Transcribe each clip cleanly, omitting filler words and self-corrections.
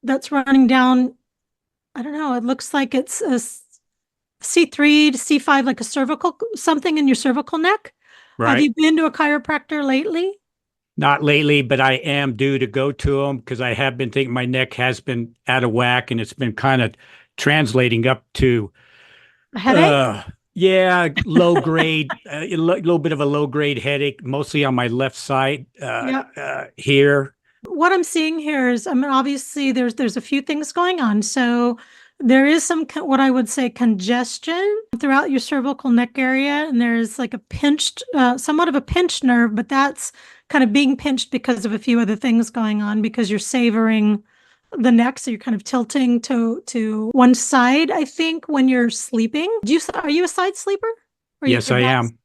that's running down. I don't know. It looks like it's a C3 to C5, like a cervical, something in your cervical neck. Have Right. you been to a chiropractor lately? Not lately, but I am due to go to them because I have been thinking my neck has been out of whack and it's been kind of translating up to, A headache? uh, yeah, low grade, little bit of a low grade headache, mostly on my left side, Yeah. here. What I'm seeing here is, I mean, obviously there's a few things going on. So there is some what I would say congestion throughout your cervical neck area, and there's like a pinched, somewhat of a pinched nerve, but that's kind of being pinched because of a few other things going on because you're savoring the neck, so you're kind of tilting to one side. I think when you're sleeping, are you a side sleeper? Or are you Yes, a I back? am.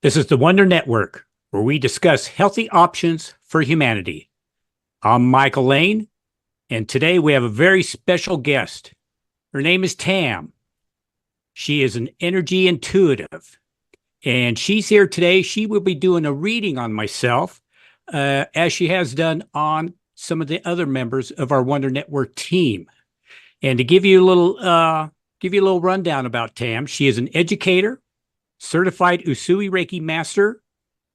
This is the Wonder Network, where we discuss healthy options for humanity. I'm Michael Laine, and today we have a very special guest. Her name is Tam. She is an energy intuitive, and she's here today. She will be doing a reading on myself, as she has done on some of the other members of our Wonder Network team. And to give you a little rundown about Tam, she is an educator, certified Usui Reiki Master,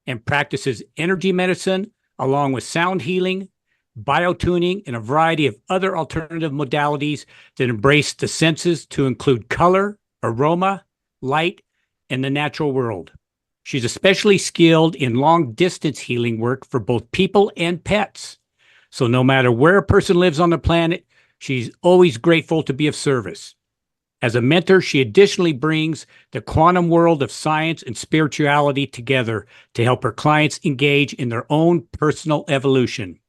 and practices energy medicine along with sound healing, biotuning, and a variety of other alternative modalities that embrace the senses to include color, aroma, light, and the natural world. She's especially skilled in long distance healing work for both people and pets. So no matter where a person lives on the planet, she's always grateful to be of service. As a mentor, she additionally brings the quantum world of science and spirituality together to help her clients engage in their own personal evolution.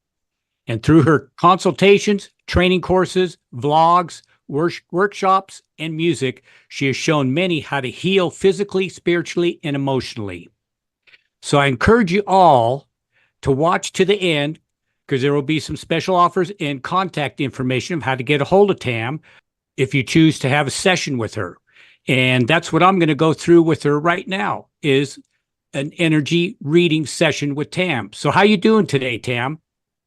And through her consultations, training courses, vlogs, workshops, and music, she has shown many how to heal physically, spiritually, and emotionally. So I encourage you all to watch to the end because there will be some special offers and contact information of how to get a hold of Tam if you choose to have a session with her. And that's what I'm going to go through with her right now is an energy reading session with Tam. So how you doing today, Tam?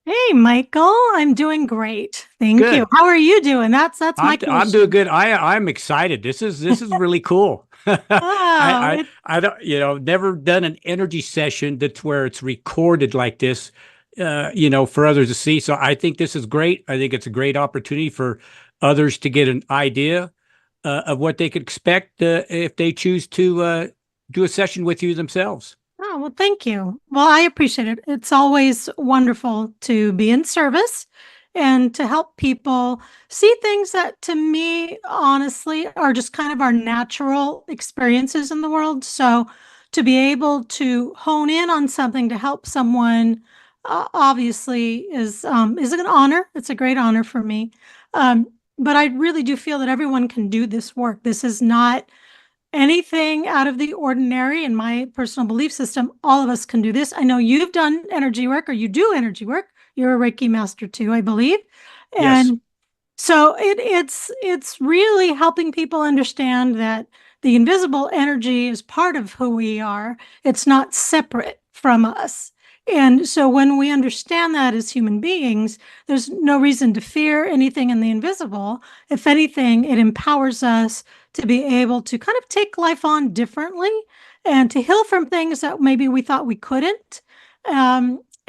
Hey, Michael, I'm doing great. Thank you. Good. How are you doing? That's my I'm doing question. good. I'm excited. This is really cool. Oh, I don't, never done an energy session that's where it's recorded like this, for others to see. So I think this is great. I think it's a great opportunity for others to get an idea of what they could expect if they choose to do a session with you themselves. oh, well, thank you. Well, I appreciate it. It's always wonderful to be in service and to help people see things that, to me, honestly, are just kind of our natural experiences in the world. So to be able to hone in on something to help someone, obviously, is an honor. It's a great honor for me. Um, but I really do feel that everyone can do this work. This is not anything out of the ordinary in my personal belief system. All of us can do this. I know you've done energy work or you do energy work. You're a Reiki master too, I believe. Yes. And so it's really helping people understand that the invisible energy is part of who we are. It's not separate from us. And so when we understand that as human beings, there's no reason to fear anything in the invisible. If anything, it empowers us to be able to kind of take life on differently and to heal from things that maybe we thought we couldn't,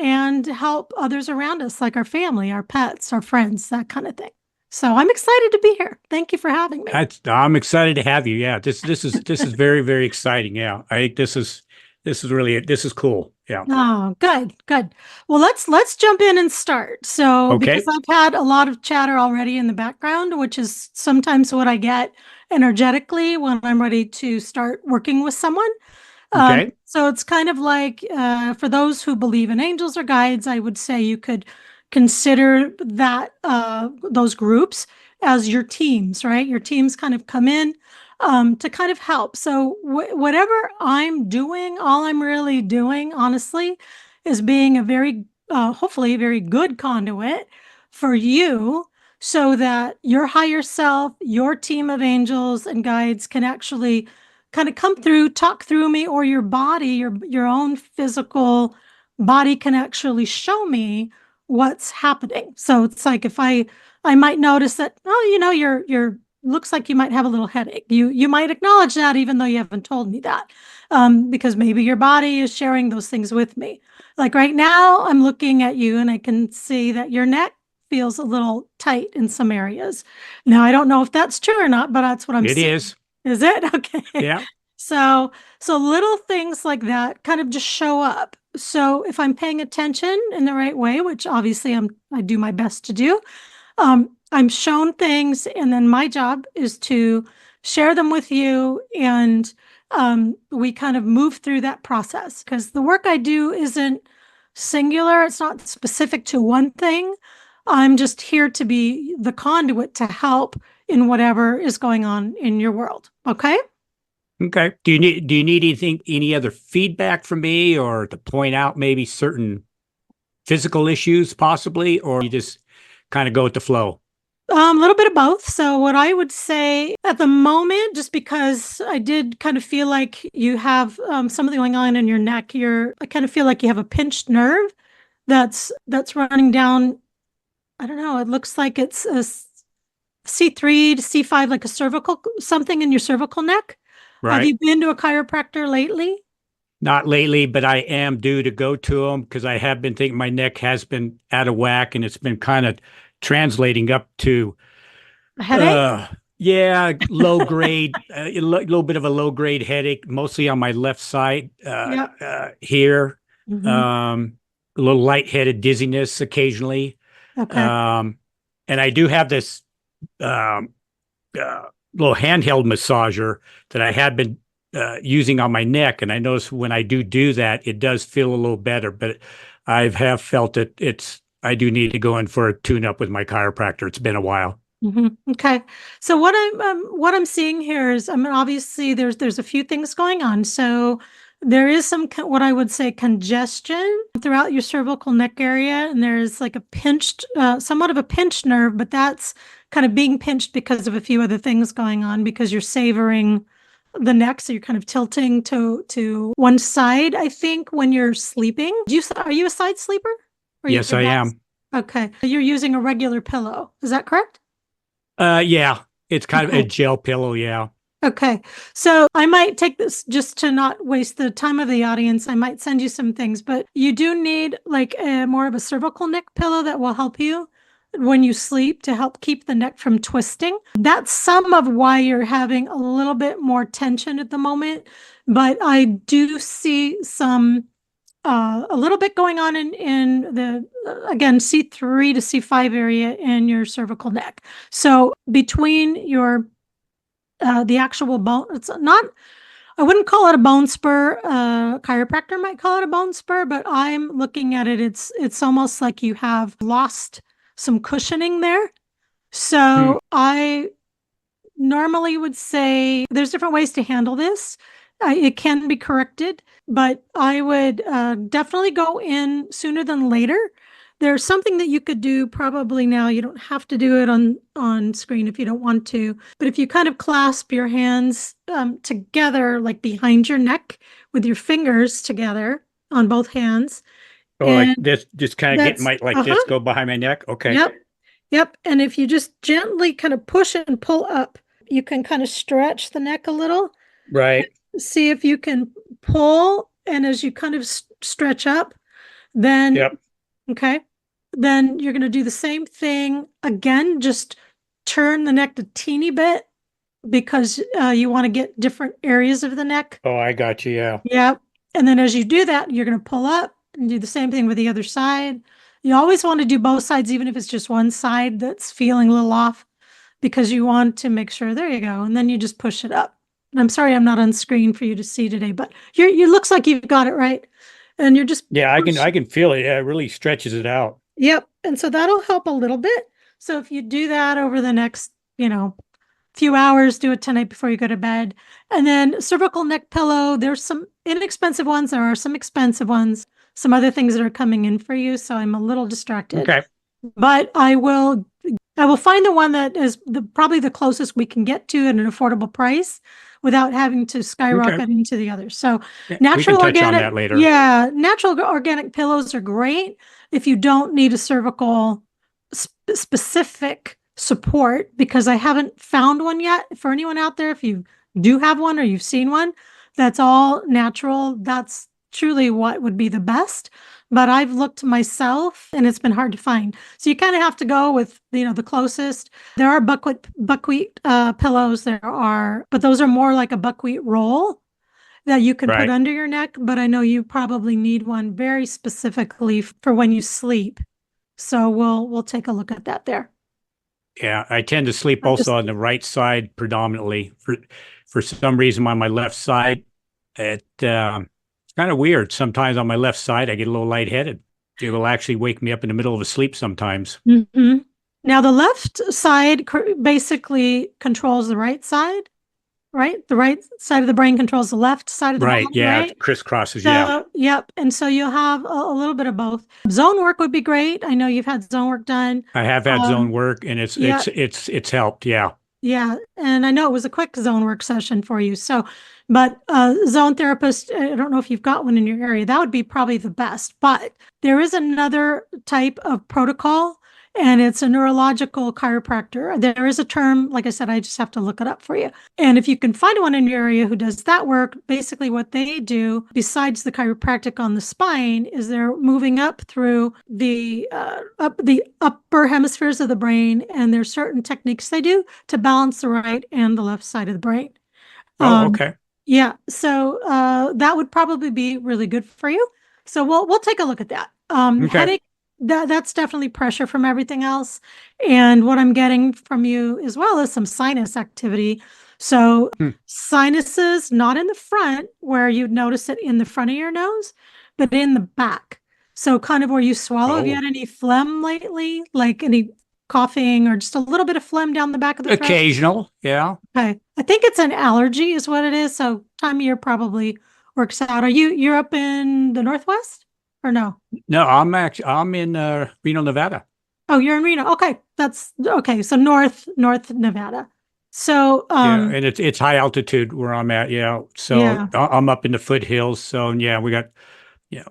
and help others around us, like our family, our pets, our friends, that kind of thing. So I'm excited to be here. Thank you for having me. I'm excited to have you. Yeah, this is very very exciting. Yeah, I think this is cool. Yeah. Oh, good, good. Well, let's jump in and start. So, because Okay. I've had a lot of chatter already in the background, which is sometimes what I get energetically when I'm ready to start working with someone. Okay. So it's kind of like for those who believe in angels or guides, I would say you could consider that those groups as your teams, right? Your teams kind of come in to kind of help. So whatever I'm doing, all I'm really doing, honestly, is being a very, hopefully, a very good conduit for you so that your higher self, your team of angels and guides can actually kind of come through, talk through me, or your body, your own physical body can actually show me what's happening. So it's like if I might notice that, oh, you're looks like you might have a little headache. You might acknowledge that even though you haven't told me that. Because maybe your body is sharing those things with me. Like right now, I'm looking at you and I can see that your neck feels a little tight in some areas. Now, I don't know if that's true or not, but that's what I'm It seeing. is. Is it? Okay. Yeah. So, so little things like that kind of just show up. So if I'm paying attention in the right way, which obviously I do my best to do, I'm shown things, and then my job is to share them with you, and we kind of move through that process because the work I do isn't singular. It's not specific to one thing. I'm just here to be the conduit to help in whatever is going on in your world. Okay. Okay. Do you need any other feedback from me or to point out maybe certain physical issues possibly, or you just kind of go with the flow? A little bit of both. So, what I would say at the moment, just because I did kind of feel like you have something going on in your neck, I kind of feel like you have a pinched nerve that's running down. I don't know. It looks like it's a C3 to C5, like a cervical something in your cervical neck. Have Right. you been to a chiropractor lately? Not lately, but I am due to go to them because I have been thinking my neck has been out of whack and it's been kind of translating up to A headache? uh yeah, low grade, a little bit of a low grade headache, mostly on my left side Yep. here. Hmm. A little lightheaded dizziness occasionally. Okay. Um, and I do have this um, uh, little handheld massager that I had been using on my neck, and I notice when I do that, it does feel a little better. But I have felt that I do need to go in for a tune up with my chiropractor. It's been a while. Okay. So what I'm seeing here is, I mean, obviously there's a few things going on. So there is some what I would say congestion throughout your cervical neck area, and there's like a pinched, somewhat of a pinched nerve, but that's kind of being pinched because of a few other things going on because you're savoring the neck, so you're kind of tilting to one side. I think when you're sleeping, are you a side sleeper? Or are you Yes, good I nights? am. Okay, you're using a regular pillow. Is that correct? Yeah, it's kind of a Okay. gel pillow. Yeah. Okay. So I might take this just to not waste the time of the audience. I might send you some things, but you do need like a more of a cervical neck pillow that will help you when you sleep to help keep the neck from twisting. That's some of why you're having a little bit more tension at the moment, but I do see some a little bit going on in the again C3 to C5 area in your cervical neck. So between your the actual bone. It's not, I wouldn't call it a bone spur. Chiropractor might call it a bone spur, but I'm looking at it. It's almost like you have lost some cushioning there. Hmm. So I normally would say there's different ways to handle this. It can be corrected, but I would definitely go in sooner than later. There's something that you could do probably now. You don't have to do it on screen if you don't want to, but if you kind of clasp your hands together, like behind your neck, with your fingers together on both hands, Oh, like and this, just kind of getting that's my like this uh-huh, go behind my neck. Okay. yep, yep. And if you just gently kind of push it and pull up, you can kind of stretch the neck a little. Right. See if you can pull, and as you kind of stretch up, then Yep. okay, then you're going to do the same thing again. Just turn the neck a teeny bit because you want to get different areas of the neck. Oh, I got you. Yeah. Yep. And then as you do that, you're going to pull up and do the same thing with the other side. You always want to do both sides, even if it's just one side that's feeling a little off, because you want to make sure, there you go. And then you just push it up. And I'm sorry I'm not on screen for you to see today, but you looks like you've got it right. And you're just Yeah, I can feel it. Yeah, it really stretches it out. Yep. And so that'll help a little bit. So if you do that over the next, few hours, do it tonight before you go to bed. And then cervical neck pillow, there's some inexpensive ones, there are some expensive ones, some other things that are coming in for you. So I'm a little distracted. Okay. But I will find the one that is probably the closest we can get to at an affordable price without having to Okay. skyrocket into the others. So Yeah, we can natural touch on organic, that later. yeah, natural organic pillows are great if you don't need a cervical specific support, because I haven't found one yet. For anyone out there, if you do have one or you've seen one, that's all natural. That's truly what would be the best. But I've looked myself and it's been hard to find. So you kind of have to go with, the closest. There are buckwheat pillows. But those are more like a buckwheat roll that you can put Right. under your neck. But I know you probably need one very specifically for when you sleep. So we'll take a look at that there. Yeah, I tend to sleep Or also just on the right side predominantly. For some reason on my left side, it's kind of weird. Sometimes on my left side, I get a little lightheaded. It will actually wake me up in the middle of a sleep sometimes. Mhm. Now the left side basically controls the right side, right? The right side of the brain controls the left side of the Right. body, Yeah. right? It crisscrosses. Yeah. So, yep. And so you'll have a little bit of both. Zone work would be great. I know you've had zone work done. I have had zone Um, work and it's yeah, it's it's it's helped. Yeah. yeah, and I know it was a quick zone work session for you. So, but zone therapist, I don't know if you've got one in your area. That would be probably the best. But there is another type of protocol, and it's a neurological chiropractor. There is a term, like I said, I just have to look it up for you. And if you can find one in your area who does that work, basically what they do, besides the chiropractic on the spine, is they're moving up through the upper hemispheres of the brain, and there's certain techniques they do to balance the right and the left side of the brain. Oh, Um, okay. yeah, so that would probably be really good for you. So we'll take a look at that. Okay. Headache, that's definitely pressure from everything else. And what I'm getting from you as well is some sinus activity. So Hmm. sinuses, not in the front where you'd notice it in the front of your nose, but in the back. So kind of where you swallow. Have you Oh, had any phlegm lately? Like any coughing or just a little bit of phlegm down the back of the throat? occasional. Yeah. Okay. I think it's an allergy is what it is. So time of year probably works out. You're up in the Northwest or no? No, I'm in Reno, Nevada. Oh, you're in Reno. Okay. That's okay. So North Nevada. So, Yeah, and it's high altitude where I'm at. Yeah, so yeah. I'm up in the foothills. So yeah, we got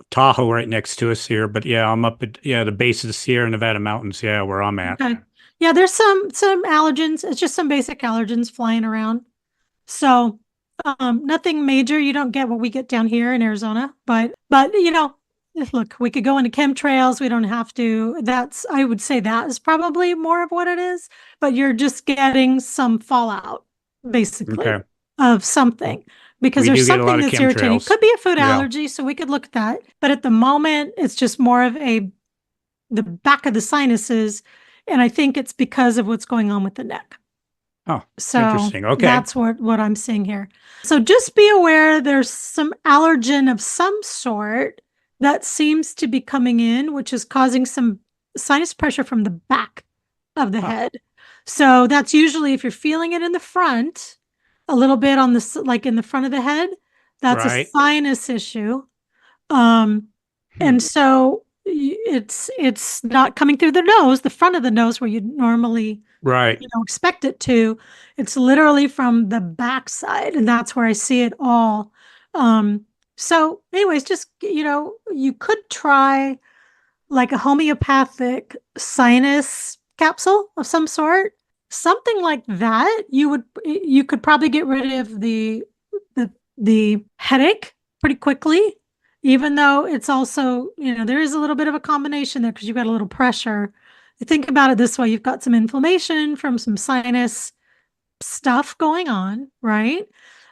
Tahoe right next to us here. But yeah, I'm up at the base of the Sierra Nevada mountains. Yeah, where I'm at. Okay. Yeah, there's some allergens. It's just some basic allergens flying around. So, nothing major. You don't get what we get down here in Arizona, but look, we could go into chemtrails. We don't have to. I would say that is probably more of what it is, but you're just getting some fallout, basically, Okay, of something because we there's do get a lot something of that's irritating. chemtrails. Could be a food Yeah. allergy, so we could look at that. But at the moment, it's just more of the back of the sinuses, and I think it's because of what's going on with the neck. Oh, So interesting. Okay. that's what I'm seeing here. So just be aware there's some allergen of some sort that seems to be coming in, which is causing some sinus pressure from the back of the Huh. head. So that's usually if you're feeling it in the front, a little bit on like in the front of the head, that's a Right. sinus issue. Um, Hmm. and so it's not coming through the nose, the front of the nose where you normally Right. expect it to. It's literally from the backside, and that's where I see it all. So anyways, just you could try like a homeopathic sinus capsule of some sort, something like that. You could probably get rid of the headache pretty quickly, even though it's also, there is a little bit of a combination there because you've got a little pressure. Think about it this way: you've got some inflammation from some sinus stuff going on, right?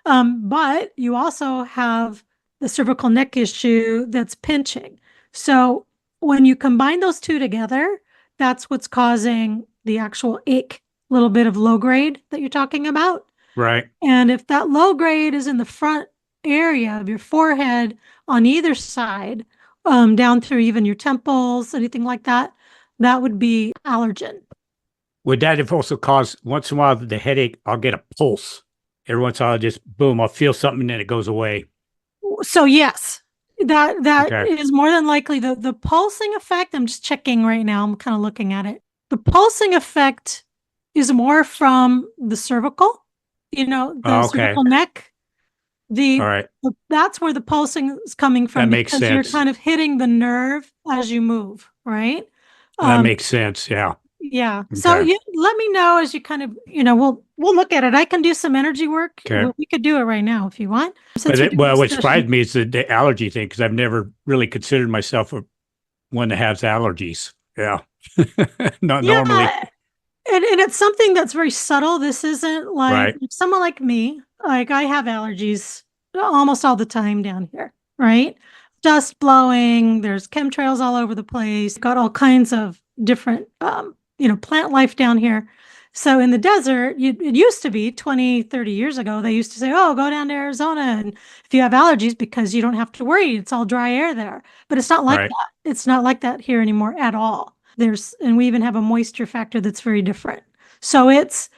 But you also have the cervical neck issue that's pinching. So when you combine those two together, that's what's causing the actual ache, little bit of low grade that you're talking about. Right. And if that low grade is in the front area of your forehead on either side, down through even your temples, anything like that, that would be allergen. Would that have also caused once in a while the headache? I'll get a pulse. Every once in a while, just boom, I'll feel something and then it goes away. So yes, that Okay. is more than likely the pulsing effect. I'm just checking right now. I'm kind of looking at it. The pulsing effect is more from the cervical, the Okay. cervical neck. All right. That's where the pulsing is coming That from makes because you're sense. kind of hitting the nerve as you move, right? That Um, makes sense. Yeah. yeah. So Okay. you let me know as you kind of, we'll look at it. I can do some energy work. Okay. We could do it right now if you want, since But we're doing a what session. surprised me is the allergy thing because I've never really considered myself one that has allergies. Yeah. Not normally. Yeah, and it's something that's very subtle. This isn't like Right. someone like me, like I have allergies almost all the time down here, right? Dust blowing, there's chemtrails all over the place, got all kinds of different, plant life down here. So in the desert, it used to be 20, 30 years ago, they used to say, oh, go down to Arizona. And if you have allergies, because you don't have to worry, it's all dry air there. But it's not like Right. that. It's not like that here anymore at all. And we even have a moisture factor that's very different. So it's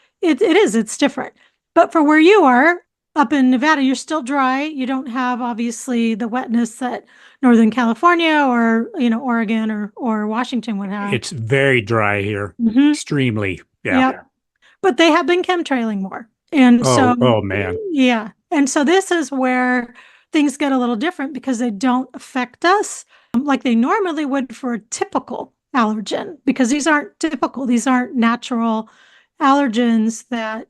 different. But for where you are up in Nevada, you're still dry. You don't have obviously the wetness that Northern California or, Oregon or Washington would have. It's very dry here. Hmm. Extremely. Yeah. Yep. But they have been chemtrailing more. And so, Oh man. yeah. And so this is where things get a little different because they don't affect us like they normally would for a typical allergen, because these aren't typical. These aren't natural allergens that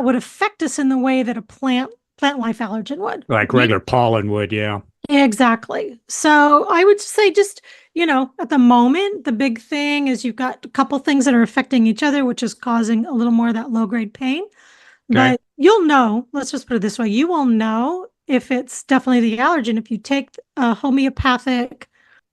would affect us in the way that a plant life allergen would. Like Right? regular pollen would. Yeah. Exactly. So I would say just, at the moment, the big thing is you've got a couple things that are affecting each other, which is causing a little more of that low grade pain. Okay. But you'll know, let's just put it this way, you will know if it's definitely the allergen if you take a homeopathic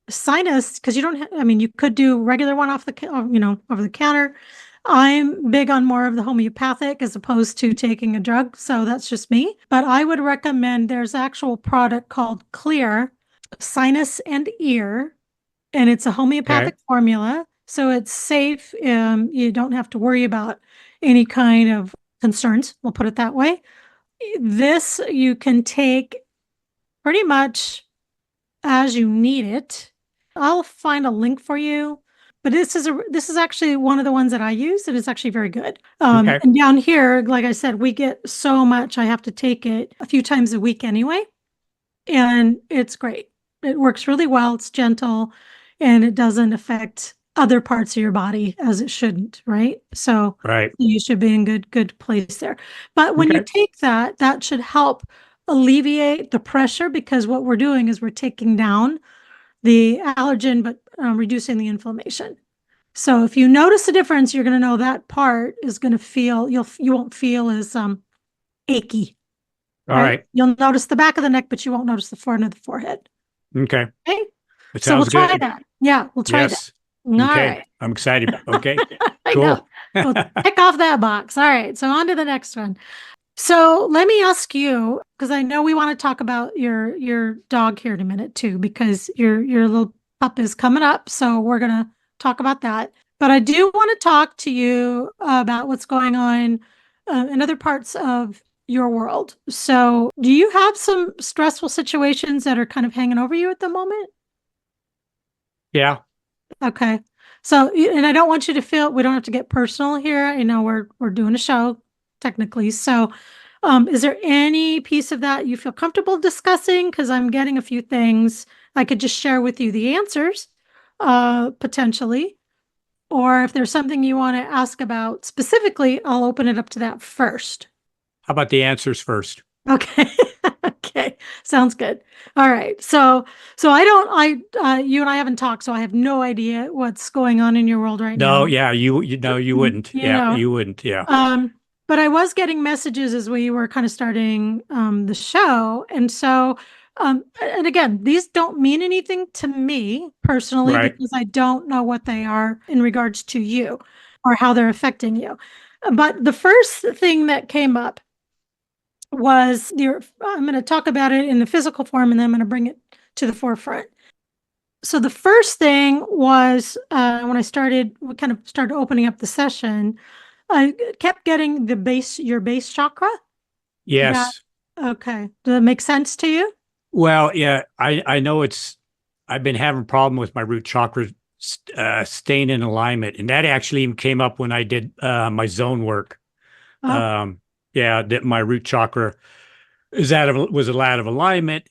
sinus, because you don't I mean, you could do regular one over the counter. I'm big on more of the homeopathic as opposed to taking a drug, so that's just me. But I would recommend there's actual product called Clear Sinus and Ear, and it's a Okay. homeopathic formula, so it's safe. You don't have to worry about any kind of concerns. We'll put it that way. This you can take pretty much as you need it. I'll find a link for you. But this is actually one of the ones that I use. It is actually very good. Okay. And down here, like I said, we get so much. I have to take it a few times a week anyway, and it's great. It works really well. It's gentle, and it doesn't affect other parts of your body as it shouldn't, right? So Right. you should be in good place there. But when you Okay. take that, that should help alleviate the pressure, because what we're doing is we're taking down the allergen, but reducing the inflammation. So if you notice a difference, you're going to know that part is going to feel, you won't feel as achy, All right? right. You'll notice the back of the neck, but you won't notice the front of the forehead. Okay. Okay. It So we'll sounds try good. that. Yeah, we'll try that. Yes. All Okay. right. I'm excited. Okay. I know. Cool. We'll tick off that box. All right. So on to the next one. So let me ask you, because I know we want to talk about your dog here in a minute too, because your little pup is coming up. So we're gonna talk about that. But I do want to talk to you about what's going on in other parts of your world. So do you have some stressful situations that are kind of hanging over you at the moment? Yeah. Okay. So, and I don't want you to feel, we don't have to get personal here. We're doing a show technically. So, is there any piece of that you feel comfortable discussing? Because I'm getting a few things. I could just share with you the answers, potentially. Or if there's something you want to ask about specifically, I'll open it up to that first. How about the answers first? Okay. Okay. Sounds good. All right. So you and I haven't talked, so I have no idea what's going on in your world right No. now. Yeah. You know, you wouldn't. You Yeah. know, You wouldn't. Yeah. um, but I was getting messages as we were kind of starting the show. And so, and again, these don't mean anything to me personally Right. because I don't know what they are in regards to you or how they're affecting you. But the first thing that came up was I'm going to talk about it in the physical form and then I'm going to bring it to the forefront. So the first thing was when we kind of started opening up the session, I kept getting your base chakra. That, Yes. okay. Does that make sense to you? Well, yeah, I know I've been having a problem with my root chakra staying in alignment. And that actually even came up when I did my zone work. Oh, Um, yeah, that my root chakra was out of alignment.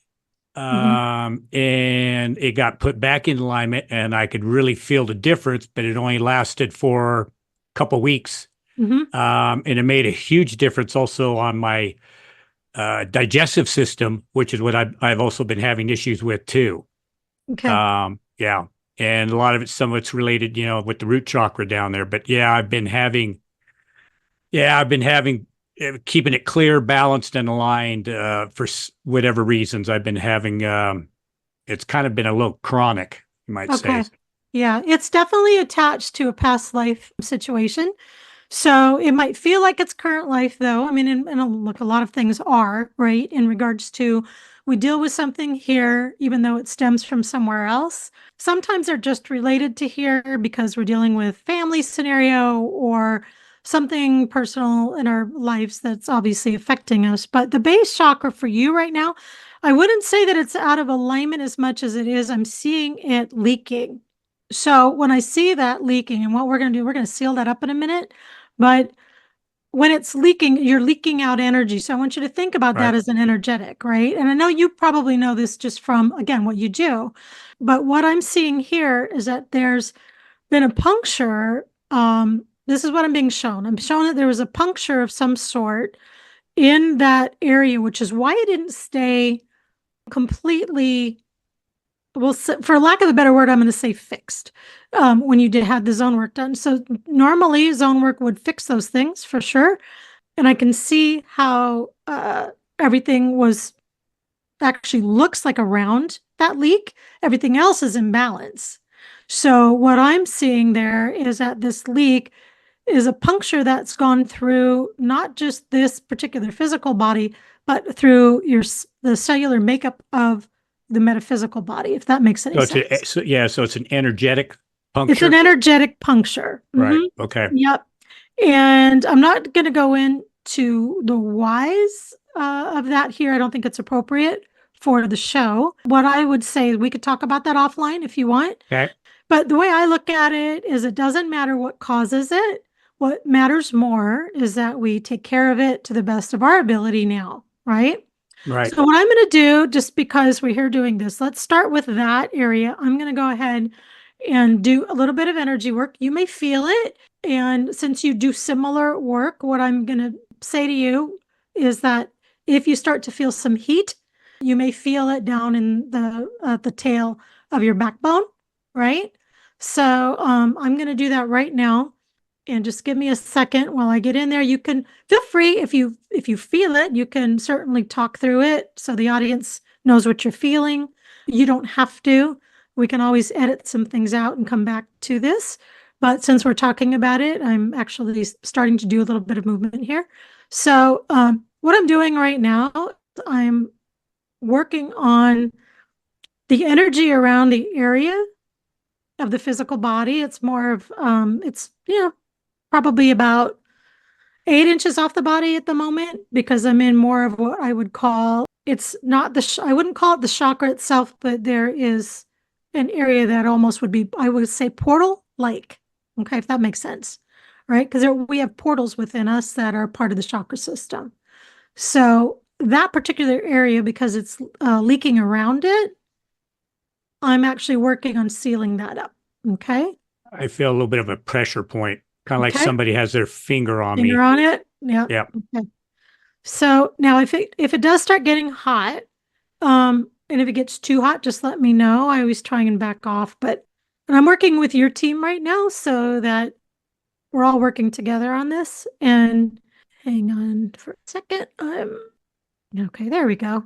hmm And it got put back in alignment and I could really feel the difference, but it only lasted for a couple weeks. hmm And it made a huge difference also on my digestive system, which is what I've also been having issues with too. Okay. Yeah. And a lot of some of it's related, with the root chakra down there. But yeah, I've been having keeping it clear, balanced, and aligned for whatever reasons. I've been having. It's kind of been a little chronic, you might say. Okay. Yeah, it's definitely attached to a past life situation. So it might feel like it's current life, though. I mean, and look, a lot of things are, right, in regards to we deal with something here, even though it stems from somewhere else. Sometimes they're just related to here because we're dealing with family scenario or something personal in our lives that's obviously affecting us. But the base chakra for you right now, I wouldn't say that it's out of alignment as much as it is. I'm seeing it leaking. So when I see that leaking, and what we're going to do, we're going to seal that up in a minute. But when it's leaking, you're leaking out energy. So I want you to think about that Right. as an energetic, right? And I know you probably know this just from, again, what you do. But what I'm seeing here is that there's been a puncture. This is what I'm being shown. I'm shown that there was a puncture of some sort in that area, which is why it didn't stay completely, well, for lack of a better word, I'm going to say fixed when you did have the zone work done. So normally zone work would fix those things for sure. And I can see how everything was actually looks like around that leak. Everything else is in balance. So what I'm seeing there is that this leak is a puncture that's gone through not just this particular physical body, but through the cellular makeup of the metaphysical body, if that makes any So sense. so it's an energetic It's an puncture. energetic puncture. Right. Okay. Yep. And I'm not going to go into the whys of that here. I don't think it's appropriate for the show. What I would say, we could talk about that offline if you want. Okay. But the way I look at it is it doesn't matter what causes it. What matters more is that we take care of it to the best of our ability now, right? Right. So what I'm going to do, just because we're here doing this, let's start with that area. I'm going to go ahead and do a little bit of energy work. You may feel it. And since you do similar work, what I'm going to say to you is that if you start to feel some heat, you may feel it down in the tail of your backbone, right? So I'm going to do that right now. And just give me a second while I get in there. You can feel free if you feel it, you can certainly talk through it so the audience knows what you're feeling. You don't have to. We can always edit some things out and come back to this. But since we're talking about it, I'm actually starting to do a little bit of movement here. So what I'm doing right now, I'm working on the energy around the area of the physical body. It's more of it's probably about 8 inches off the body at the moment because I'm in more of what I would call it's not I wouldn't call it the chakra itself, but there is an area that almost would be, I would say, portal like. Okay, if that makes sense, right? Because we have portals within us that are part of the chakra system. So that particular area, because it's leaking around it, I'm actually working on sealing that up. Okay. I feel a little bit of a pressure point, kind of like Okay. somebody has their finger on Finger me. on it. Yeah. Yeah. Okay. So now if it does start getting hot, and if it gets too hot, just let me know. I always try and back off, but and I'm working with your team right now so that we're all working together on this. And Hang on for a second. Okay, there we go.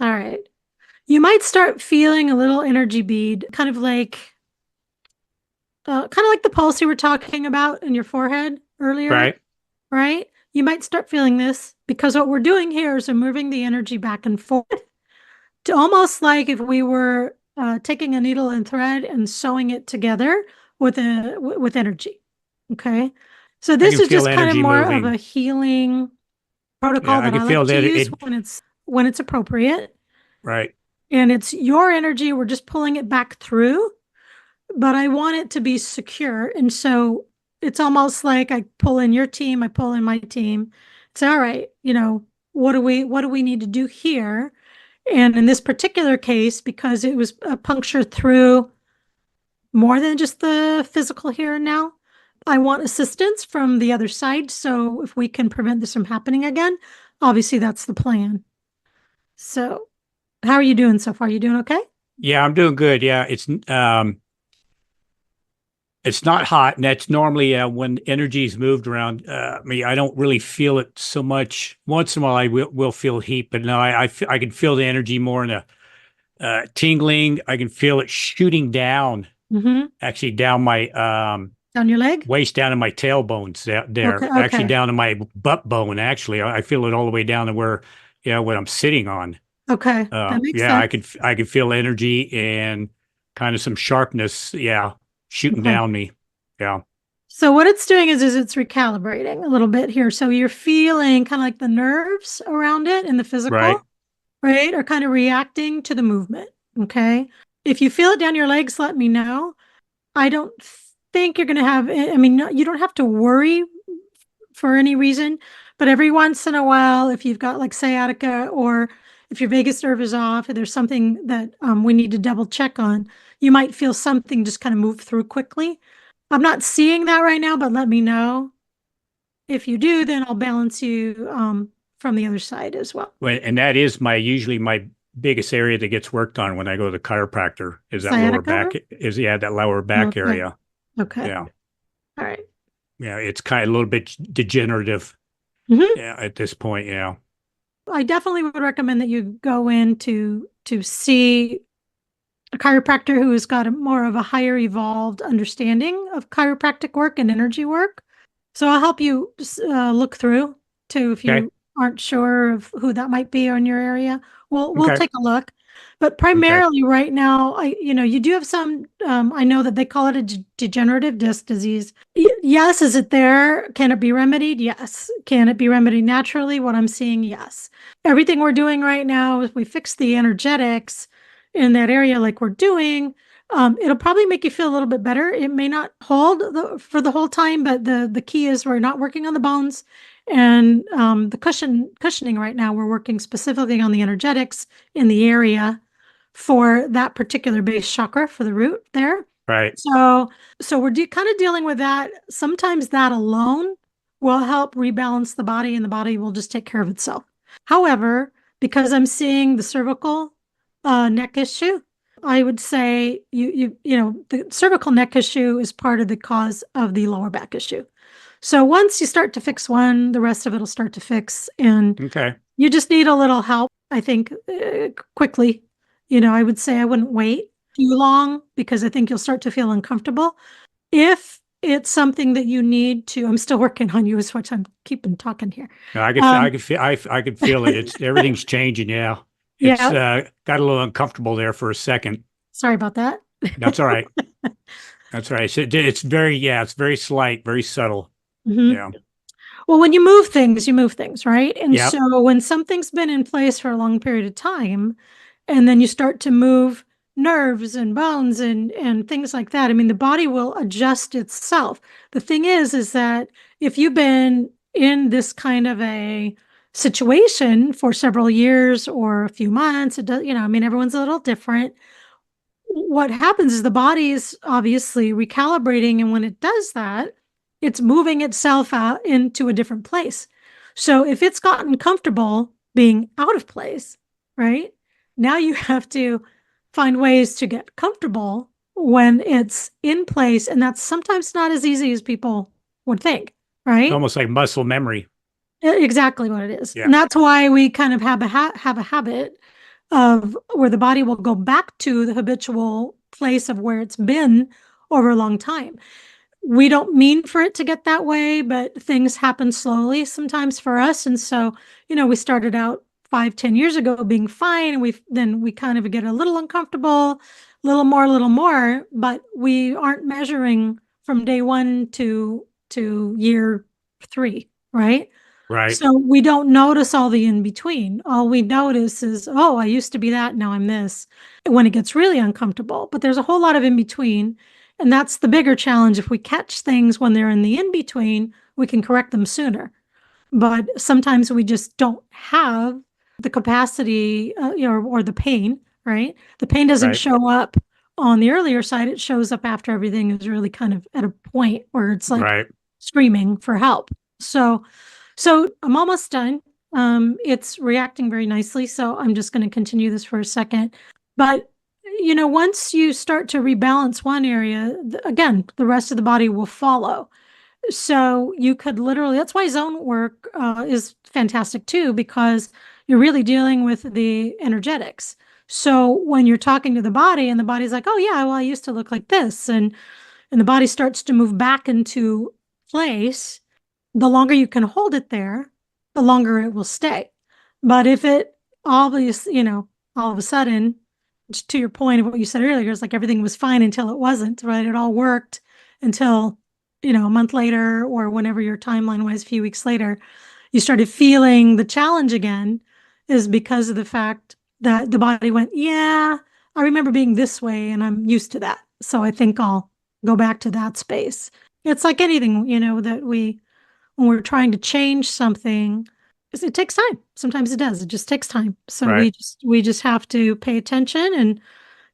All right. You might start feeling a little energy bead, kind of like the pulse you were talking about in your forehead earlier, Right. right? You might start feeling this because what we're doing here is we're moving the energy back and forth to almost like if we were taking a needle and thread and sewing it together with energy. Okay, so I this can is feel just kind of energy more of moving. a healing protocol Yeah, I that can I like feel to that use it when it's appropriate, right. and it's your energy. We're just pulling it back through, but I want it to be secure. And so it's almost like I pull in your team, I pull in my team. It's all right, what do we need to do here? And in this particular case, because it was a puncture through more than just the physical here and now, I want assistance from the other side. So if we can prevent this from happening again, obviously that's the plan. So how are you doing so far? You doing okay? Yeah, I'm doing good. Yeah, it's not hot, and that's normally when energy is moved around me. I don't really feel it so much. Once in a while, I will feel heat, but no, I can feel the energy more in a tingling. I can feel it shooting down, Mm-hmm. actually down my Down your leg? waist, down in my tailbones Okay, there, actually okay, down in my butt bone. Actually, I feel it all the way down to where, what I'm sitting on. okay. That makes Yeah, sense. I could feel energy and kind of some sharpness. Yeah, shooting Okay. down me. Yeah, So what it's doing is it's recalibrating a little bit here. So you're feeling kind of like the nerves around it in the physical, right. right? Are kind of reacting to the movement. Okay. If you feel it down your legs, let me know. I don't think you're going to have, I mean, you don't have to worry for any reason, but every once in a while, if you've got like sciatica or if your vagus nerve is off, or there's something that we need to double check on, you might feel something just kind of move through quickly. I'm not seeing that right now, but let me know. If you do, then I'll balance you from the other side as well. Well, and that is my usually my biggest area that gets worked on when I go to the chiropractor is that lower Sciatica? back is yeah, that lower back Okay. area. Okay. Yeah. All right. Yeah. It's kind of a little bit degenerative. Mhm. Yeah. At this point. Yeah. I definitely would recommend that you go in to see a chiropractor who has got a more of a higher evolved understanding of chiropractic work and energy work. So I'll help you look through too if Okay. you aren't sure of who that might be in your area. We'll Okay. take a look. But Okay. primarily right now, you do have some, I know that they call it a degenerative disc disease. Yes, is it there? Can it be remedied? Yes. Can it be remedied naturally? What I'm seeing, yes. Everything we're doing right now is we fix the energetics in that area like we're doing. It'll probably make you feel a little bit better. It may not hold for the whole time, but the key is we're not working on the bones and the cushioning right now. We're working specifically on the energetics in the area for that particular base chakra for the root there. Right. So we're kind of dealing with that. Sometimes that alone will help rebalance the body, and the body will just take care of itself. However, because I'm seeing the cervical neck issue, I would say the cervical neck issue is part of the cause of the lower back issue. So once you start to fix one, the rest of it will start to fix, and Okay. you just need a little help, I think, quickly. I would say I wouldn't wait too long because I think you'll start to feel uncomfortable. If it's something that you need to, I'm still working on you, is what I'm keeping talking here. No, I Um, could feel, I could feel it. It's everything's changing. Yeah. It's yeah, got a little uncomfortable there for a second. sorry about that. That's all right. That's all right. It's very, yeah, it's very slight, very subtle. Mhm. Yeah. Well, when you move things, right? And Yep. so when something's been in place for a long period of time, and then you start to move nerves and bones and things like that, I mean, the body will adjust itself. The thing is that if you've been in this kind of a situation for several years or a few months, it does, I mean, everyone's a little different. What happens is the body is obviously recalibrating, and when it does that, it's moving itself out into a different place. So if it's gotten comfortable being out of place, right, now you have to find ways to get comfortable when it's in place, and that's sometimes not as easy as people would think. right? Almost like muscle memory. Exactly what it is. Yeah. And that's why we kind of have a habit of where the body will go back to the habitual place of where it's been over a long time. We don't mean for it to get that way, but things happen slowly sometimes for us. And so, we started out 5, 10 years ago being fine, and we kind of get a little uncomfortable, a little more, but we aren't measuring from day one to year 3, right? Right. So we don't notice all the in between. All we notice is, oh, I used to be that, now I'm this, when it gets really uncomfortable. But there's a whole lot of in between. And that's the bigger challenge. If we catch things when they're in the in between, we can correct them sooner. But sometimes we just don't have the capacity, or the pain, right? The pain doesn't Right. show up on the earlier side. It shows up after everything is really kind of at a point where it's like Right. screaming for help. So I'm almost done. It's reacting very nicely, so I'm just going to continue this for a second. But once you start to rebalance one area, again, the rest of the body will follow. So you could literally, that's why zone work is fantastic too, because you're really dealing with the energetics. So when you're talking to the body and the body's like, oh yeah, well, I used to look like this, and the body starts to move back into place, the longer you can hold it there, the longer it will stay. But if it obviously, all of a sudden, to your point of what you said earlier, it's like everything was fine until it wasn't, right? It all worked until, a month later, or whenever your timeline was, a few weeks later, you started feeling the challenge again, is because of the fact that the body went, yeah, I remember being this way and I'm used to that. So I think I'll go back to that space. It's like anything, that when we're trying to change something, it takes time. Sometimes it does. It just takes time. So Right. we just have to pay attention and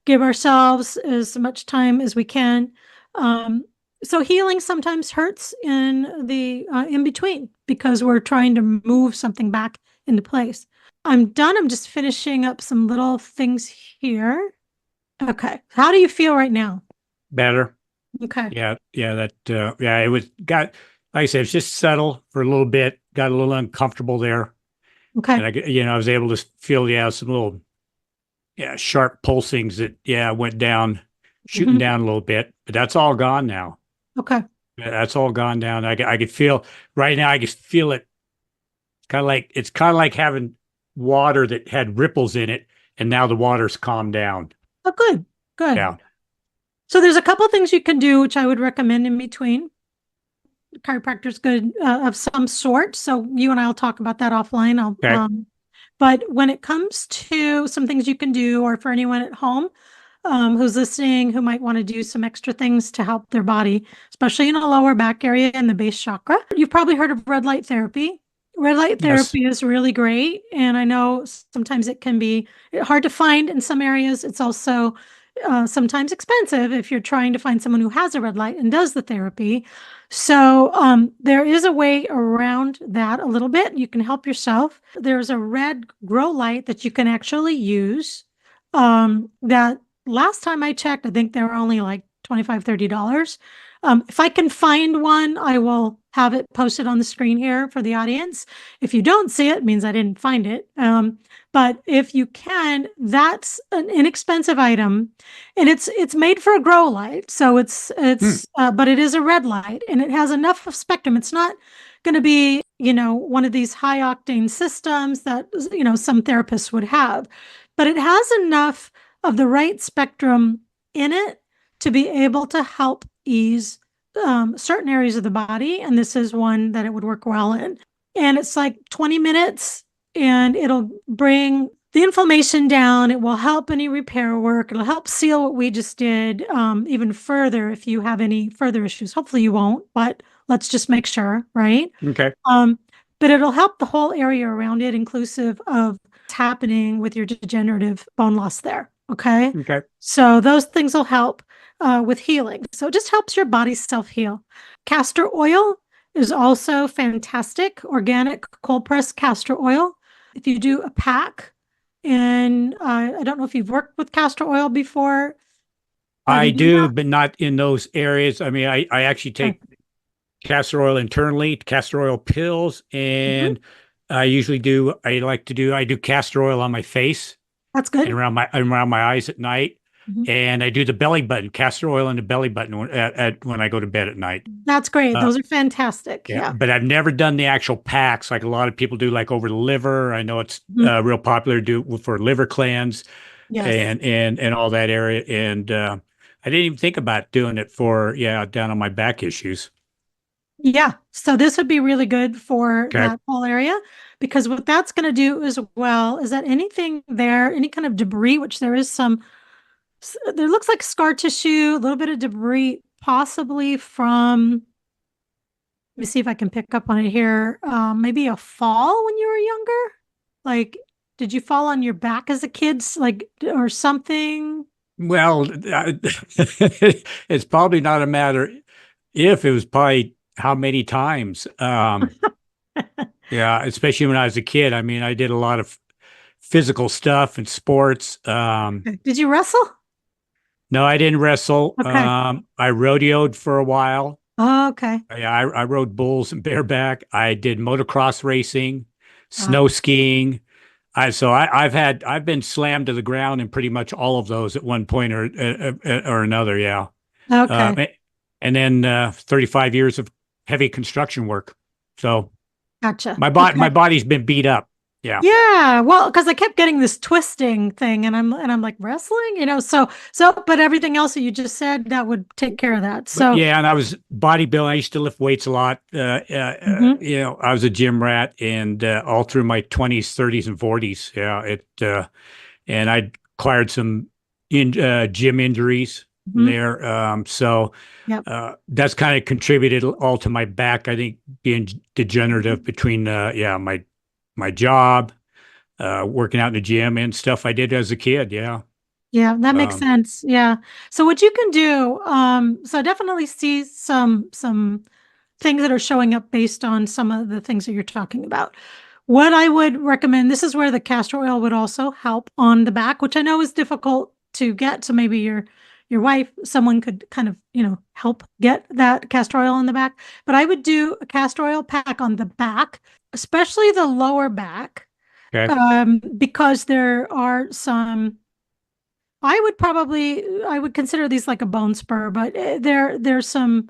give ourselves as much time as we can. Um, so healing sometimes hurts in the in between because we're trying to move something back into place. I'm done. I'm just finishing up some little things here. Okay. How do you feel right now? Better. Okay. Yeah. Yeah. Yeah, it was like I said, it's just subtle for a little bit, got a little uncomfortable there. Okay. And I was able to feel, some little, sharp pulsings that, went down, shooting Mhm. down a little bit, but that's all gone now. Okay. That's all gone down. I could feel right now, I could feel it it's kind of like having water that had ripples in it. And now the water's calmed down. Oh, good. Good. Yeah. So there's a couple things you can do, which I would recommend in between. Chiropractor's good of some sort. So you and I will talk about that offline. Okay. But when it comes to some things you can do, or for anyone at home who's listening, who might want to do some extra things to help their body, especially in the lower back area and the base chakra, you've probably heard of red light therapy. Red light Yes. therapy is really great. And I know sometimes it can be hard to find in some areas. It's also sometimes expensive if you're trying to find someone who has a red light and does the therapy. So there is a way around that a little bit. You can help yourself. There's a red grow light that you can actually use. That last time I checked, I think they were only like $25, $30. If I can find one, I will have it posted on the screen here for the audience. If you don't see it, it means I didn't find it. But if you can, that's an inexpensive item, and it's made for a grow light, so Hmm. but it is a red light, and it has enough of spectrum. It's not going to be one of these high octane systems that some therapists would have, but it has enough of the right spectrum in it to be able to help ease certain areas of the body, and this is one that it would work well in. And it's like 20 minutes, and it'll bring the inflammation down. It will help any repair work. It'll help seal what we just did even further if you have any further issues. Hopefully you won't, but let's just make sure, right? Okay. Um, but it'll help the whole area around it, inclusive of what's happening with your degenerative bone loss there. Okay. Okay. So those things will help with healing. So it just helps your body self heal. Castor oil is also fantastic. Organic cold pressed castor oil. If you do a pack, and I don't know if you've worked with castor oil before, but if I you do do, that, but not in those areas. I mean, I actually okay. take castor oil internally, castor oil pills, Mhm. and I do castor oil on my face That's and good. around my eyes at night. Mhm. And I do the belly button, castor oil in the belly button when I go to bed at night. That's great. Uh, Those are fantastic. yeah, Yeah. but I've never done the actual packs like a lot of people do, like over the liver. I know it's Mhm. real popular to do for liver cleanse Yes. and all that area. And I didn't even think about doing it for down on my back issues. Yeah. So this would be really good for Okay. that whole area because what that's going to do as well is that anything there, any kind of debris, which there is some, there looks like scar tissue, a little bit of debris, possibly from, let me see if I can pick up on it here. Maybe a fall when you were younger. Like, did you fall on your back as a kid, like, or something? Well, it's probably not a matter if, it was probably how many times. Yeah, especially when I was a kid. I mean, I did a lot of physical stuff and sports. Did you wrestle? No, I didn't wrestle. Okay. I rodeoed for a while. Okay. I rode bulls and bareback. I did motocross racing, Uh, snow skiing. I've been slammed to the ground in pretty much all of those at one point or another. Yeah. okay. Uh, and then 35 years of heavy construction work. So Gotcha. my Okay. body's been beat up. Yeah. Yeah, well, because I kept getting this twisting thing, and I'm like wrestling, but everything else that you just said that would take care of that. But So, yeah, and I was bodybuilding. I used to lift weights a lot. mhm. I was a gym rat, and all through my 20s, 30s, and 40s. Yeah, and I acquired some gym injuries Mhm. there. So Yep. that's kind of contributed all to my back. I think being degenerative Mhm. between my job, working out in the gym, and stuff I did as a kid. Yeah. Yeah, that makes Um, sense. Yeah. So what you can do, so I definitely see some things that are showing up based on some of the things that you're talking about. What I would recommend, this is where the castor oil would also help on the back, which I know is difficult to get. So maybe your wife, someone could kind of, help get that castor oil on the back. But I would do a castor oil pack on the back, especially the lower back, okay. because there are some. I would consider these like a bone spur, but there's some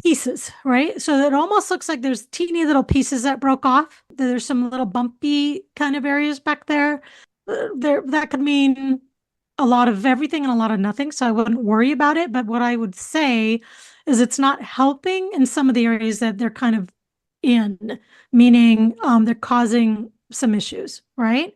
pieces, right? So it almost looks like there's teeny little pieces that broke off. There's some little bumpy kind of areas back there. There that could mean a lot of everything and a lot of nothing. So I wouldn't worry about it. But what I would say is it's not helping in some of the areas that they're kind of in, meaning they're causing some issues, right?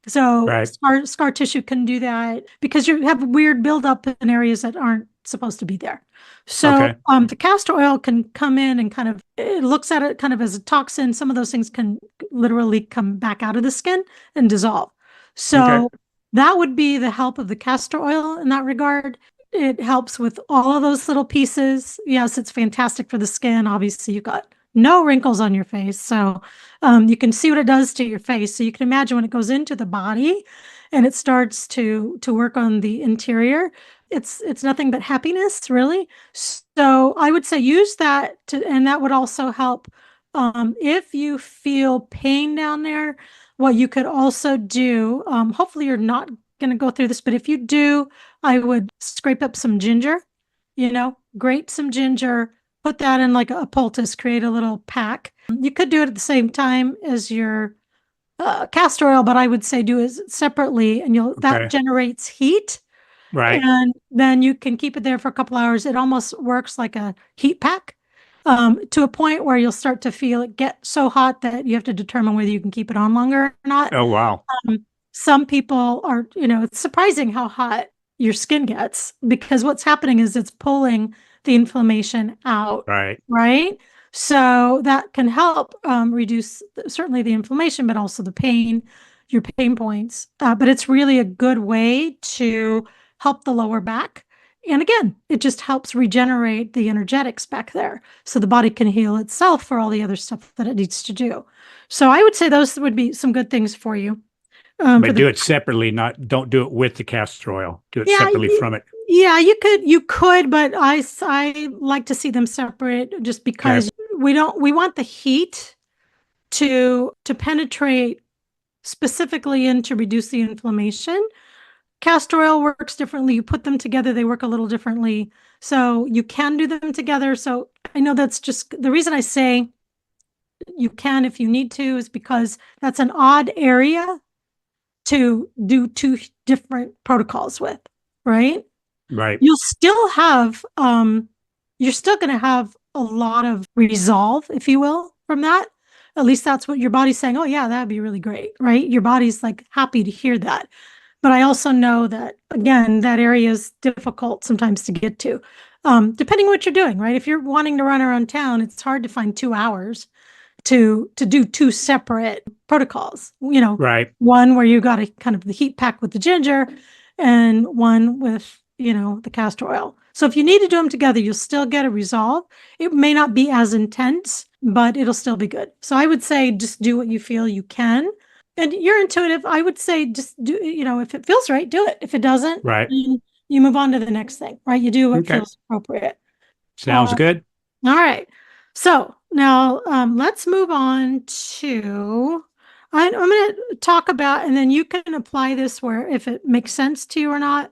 So Right. scar tissue can do that because you have weird buildup in areas that aren't supposed to be there. So Okay. the castor oil can come in and kind of it looks at it kind of as a toxin. Some of those things can literally come back out of the skin and dissolve. Okay. So that would be the help of the castor oil in that regard. It helps with all of those little pieces. Yes, it's fantastic for the skin. Obviously, you've got no wrinkles on your face. So you can see what it does to your face. So you can imagine when it goes into the body and it starts to work on the interior. It's nothing but happiness, really. So I would say use that and that would also help. If you feel pain down there, what you could also do, hopefully you're not going to go through this, but if you do, I would scrape up some ginger, grate some ginger, put that in like a poultice, create a little pack. You could do it at the same time as your castor oil, but I would say do it separately, and that Okay. generates heat, Right. and then you can keep it there for a couple hours. It almost works like a heat pack, to a point where you'll start to feel it get so hot that you have to determine whether you can keep it on longer or not. Oh, wow. Some people are, it's surprising how hot your skin gets because what's happening is it's pulling the inflammation out, Right. right? So that can help reduce certainly the inflammation, but also the pain, your pain points. But it's really a good way to help the lower back. And again, it just helps regenerate the energetics back there so the body can heal itself for all the other stuff that it needs to do. So I would say those would be some good things for you. For But the do it separately, don't do it with the castor oil. Do it yeah, separately from it. yeah, you could, but I like to see them separate just Okay. because we want the heat to penetrate specifically in to reduce the inflammation. Castor oil works differently. You put them together, they work a little differently. So you can do them together. So I know that's just the reason I say you can if you need to is because that's an odd area to do two different protocols with, right? Right. You'll still have you're still going to have a lot of resolve, if you will, from that. At least that's what your body's saying. Oh yeah, that'd be really great, right? Your body's like happy to hear that. But I also know that again, that area is difficult sometimes to get to. Depending on what you're doing, right? If you're wanting to run around town, it's hard to find 2 hours to do two separate protocols. Right. One where you got a kind of the heat pack with the ginger, and one with the castor oil. So if you need to do them together, you'll still get a resolve. It may not be as intense, but it'll still be good. So I would say just do what you feel you can. And you're intuitive. I would say just do, if it feels right, do it. If it doesn't, Right. you move on to the next thing, right? You do what Okay. feels appropriate. Sounds Uh, good. all right. So now let's move on to. I'm going to talk about, and then you can apply this where if it makes sense to you or not.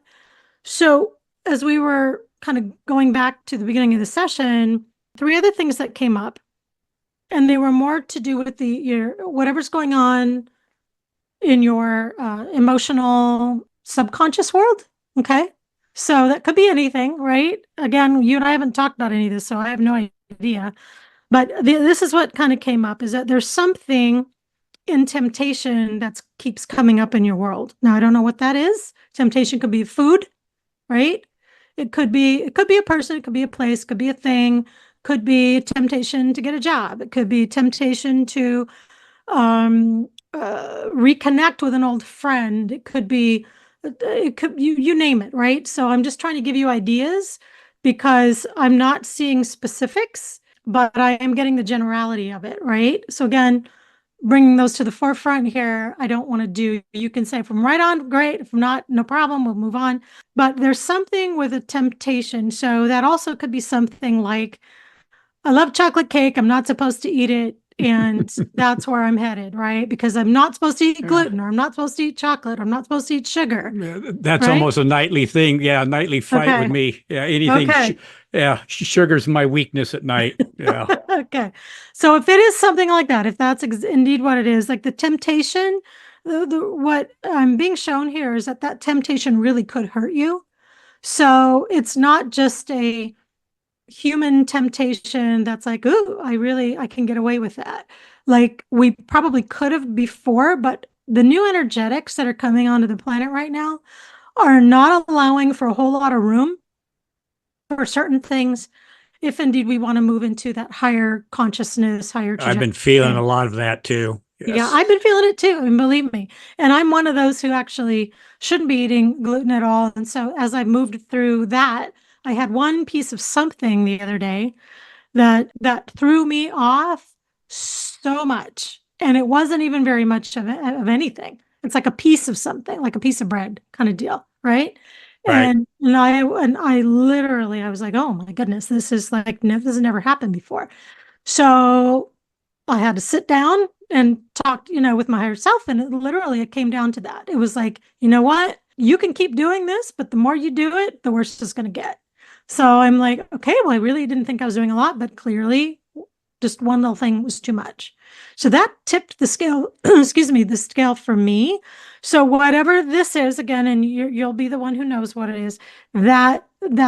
So, as we were kind of going back to the beginning of the session, three other things that came up, and they were more to do with your whatever's going on in your emotional subconscious world. Okay. So that could be anything, right? Again, you and I haven't talked about any of this, so I have no idea. But this is what kind of came up is that there's something in temptation that keeps coming up in your world. Now, I don't know what that is. Temptation could be food, right? It could be a person, it could be a place, it could be a thing, could be temptation to get a job. It could be temptation to reconnect with an old friend. It could you name it, right? So I'm just trying to give you ideas because I'm not seeing specifics, but I am getting the generality of it, right? So again, bringing those to the forefront here, I don't want to do. You can say if I'm right on, great. If I'm not, no problem, we'll move on. But there's something with a temptation. So that also could be something like I love chocolate cake. I'm not supposed to eat it. And that's where I'm headed, right? Because I'm not supposed to eat Yeah. gluten, or I'm not supposed to eat chocolate, or I'm not supposed to eat sugar, Yeah, that's right? almost a nightly thing. Yeah, a nightly fight with Okay. me. Yeah, anything. Okay. Yeah, sugar's my weakness at night. Yeah. Okay. So if it is something like that, if that's indeed what it is, like the temptation, what I'm being shown here is that that temptation really could hurt you. So it's not just a human temptation that's like, ooh, I can get away with that. Like we probably could have before, but the new energetics that are coming onto the planet right now are not allowing for a whole lot of room for certain things if indeed we want to move into that higher consciousness, higher I've been trajectory. feeling a lot of that too. Yeah, Yes. I've been feeling it too, and believe me. And I'm one of those who actually shouldn't be eating gluten at all. And so as I moved through that, I had one piece of something the other day that threw me off so much. And it wasn't even very much of anything. It's like a piece of something, like a piece of bread kind of deal, right? Right. And I literally I was like, oh my goodness, this is like this has never happened before. So I had to sit down and talk, with my higher self. And it came down to that. It was like, you know what? You can keep doing this, but the more you do it, the worse it's going to get. So I'm like, okay, well, I really didn't think I was doing a lot, but clearly just one little thing was too much. So that tipped the scale, excuse me, the scale for me. So whatever this is, again, and you'll be the one who knows what it is, that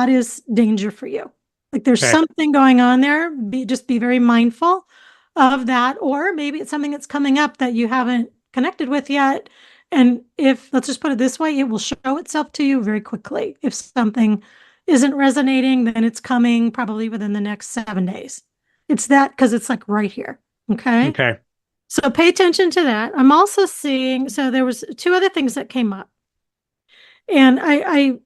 is danger for you. Like there's Okay. something going on there. Just be very mindful of that, or maybe it's something that's coming up that you haven't connected with yet. And if, let's just put it this way, it will show itself to you very quickly. If something isn't resonating, then it's coming probably within the next 7 days. It's that because it's like right here. Okay. Okay. So pay attention to that. I'm also seeing, so there was two other things that came up. And I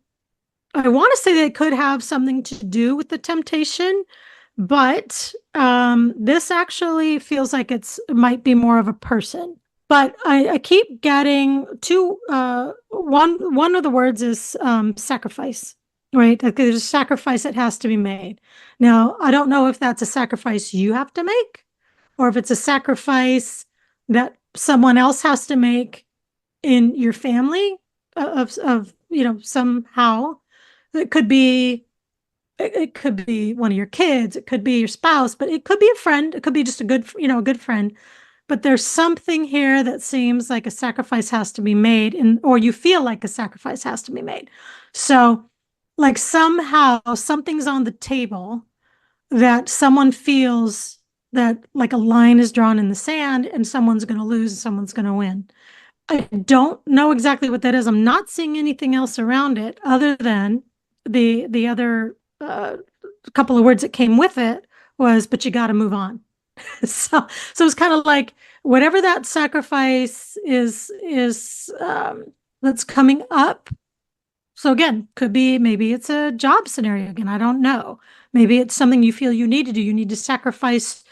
want to say they could have something to do with the temptation, but this actually feels like it might be more of a person. but I keep getting two. One of the words is sacrifice, right? Like there's a sacrifice that has to be made. Now, I don't know if that's a sacrifice you have to make, or if it's a sacrifice that someone else has to make in your family of somehow. It could be it could be one of your kids, it could be your spouse, but it could be a friend, it could be just a good friend. But there's something here that seems like a sacrifice has to be made, or you feel like a sacrifice has to be made. So, like somehow something's on the table that someone feels that like a line is drawn in the sand and someone's going to lose and someone's going to win. I don't know exactly what that is. I'm not seeing anything else around it other than the other couple of words that came with it was, but you got to move on. So it's kind of like whatever that sacrifice is that's coming up. So again, could be maybe it's a job scenario again. I don't know. Maybe it's something you feel you need to do. You need to sacrifice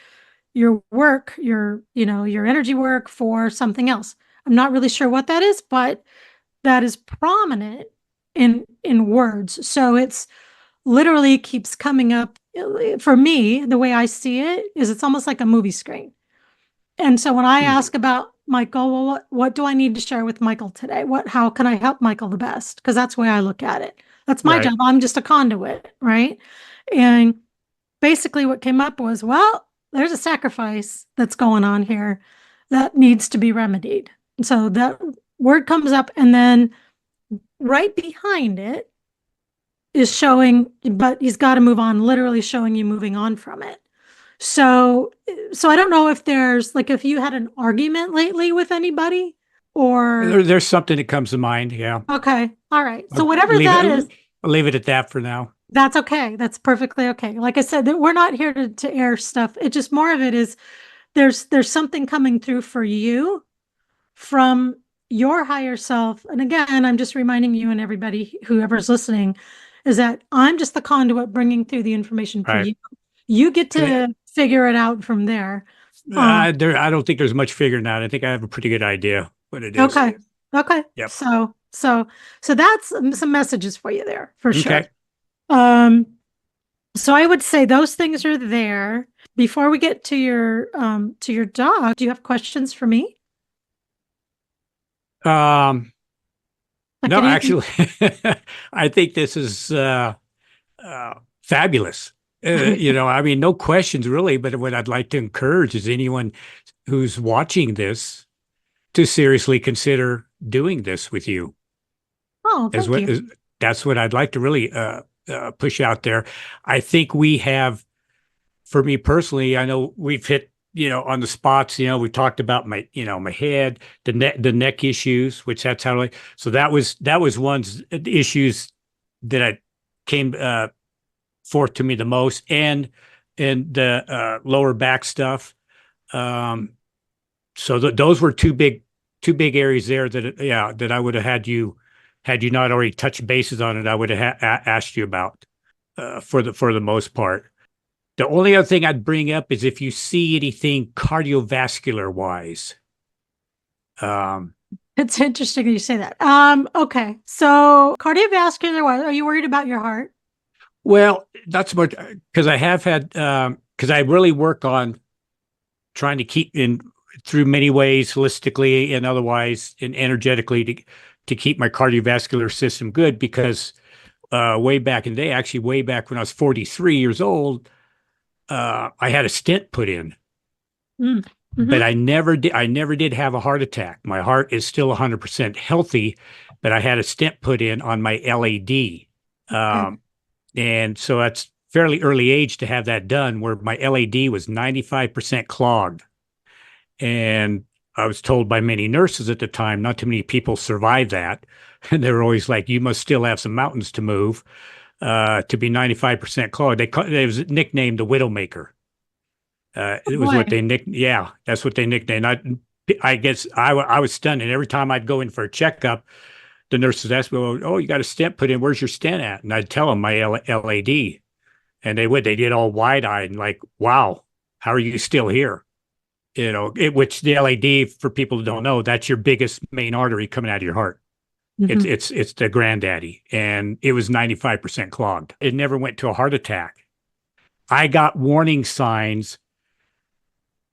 your work, your energy work for something else. I'm not really sure what that is, but that is prominent in words. So it's literally keeps coming up for me. The way I see it is it's almost like a movie screen. And so when I ask about Michael, well, what do I need to share with Michael today? How can I help Michael the best? Because that's the way I look at it. That's my Right. job. I'm just a conduit, right? And basically what came up was, well, there's a sacrifice that's going on here that needs to be remedied. So that word comes up, and then right behind it is showing, but he's got to move on, literally showing you moving on from it. So I don't know if there's like if you had an argument lately with anybody or There's something that comes to mind. Yeah. okay, all right. So I'll whatever that is, I'll leave it at that for now. that's okay. That's perfectly okay. Like I said, we're not here to air stuff. It just more of it is there's something coming through for you from your higher self. And again, I'm just reminding you and everybody, whoever's listening, is that I'm just the conduit bringing through the information for Right. you. You get And to figure it out from there. I don't think there's much figuring out. I think I have a pretty good idea what it is. Okay. Okay. Yep. So that's some messages for you there for sure. Okay. Um, so I would say those things are there. Before we get to your dog, do you have questions for me? Like No, anything? actually, I think this is fabulous. I mean, no questions really, but what I'd like to encourage is anyone who's watching this to seriously consider doing this with you. Oh, As thank what you. is That's what I'd like to really push out there. I think we have, for me personally, I know we've hit on the spots. We talked about my head, the neck issues, which that's how so that was one's issues that I came forth to me the most, and the lower back stuff. So those were two big areas there that I would have had you not already touched bases on it. I would have asked you about for the most part. The only other thing I'd bring up is if you see anything cardiovascular wise. It's interesting that you say that. Okay. So cardiovascular, are you worried about your heart? Well, not so much because I have had because I really work on trying to keep in through many ways, holistically and otherwise, and energetically to keep my cardiovascular system good. Because way back in the day, actually way back when I was 43 years old, I had a stent put in. Mm. But Hmm. I never did have a heart attack. My heart is still 100% healthy, but I had a stent put in on my LAD. Okay. And so that's fairly early age to have that done, where my LAD was 95% clogged. And I was told by many nurses at the time, not too many people survive that. And they were always like, you must still have some mountains to move to be 95% clogged. It was nicknamed the Widowmaker. Oh It was what boy. they yeah, that's what they nicknamed. I guess I was stunned. And every time I'd go in for a checkup, the nurses asked me, well, oh, you got a stent put in. Where's your stent at? And I'd tell them my LAD. And they did all wide eyed and like, wow, how are you still here? which the LAD, for people who don't know, that's your biggest main artery coming out of your heart. It's Mhm. it's the granddaddy, and it was 95% clogged. It never went to a heart attack. I got warning signs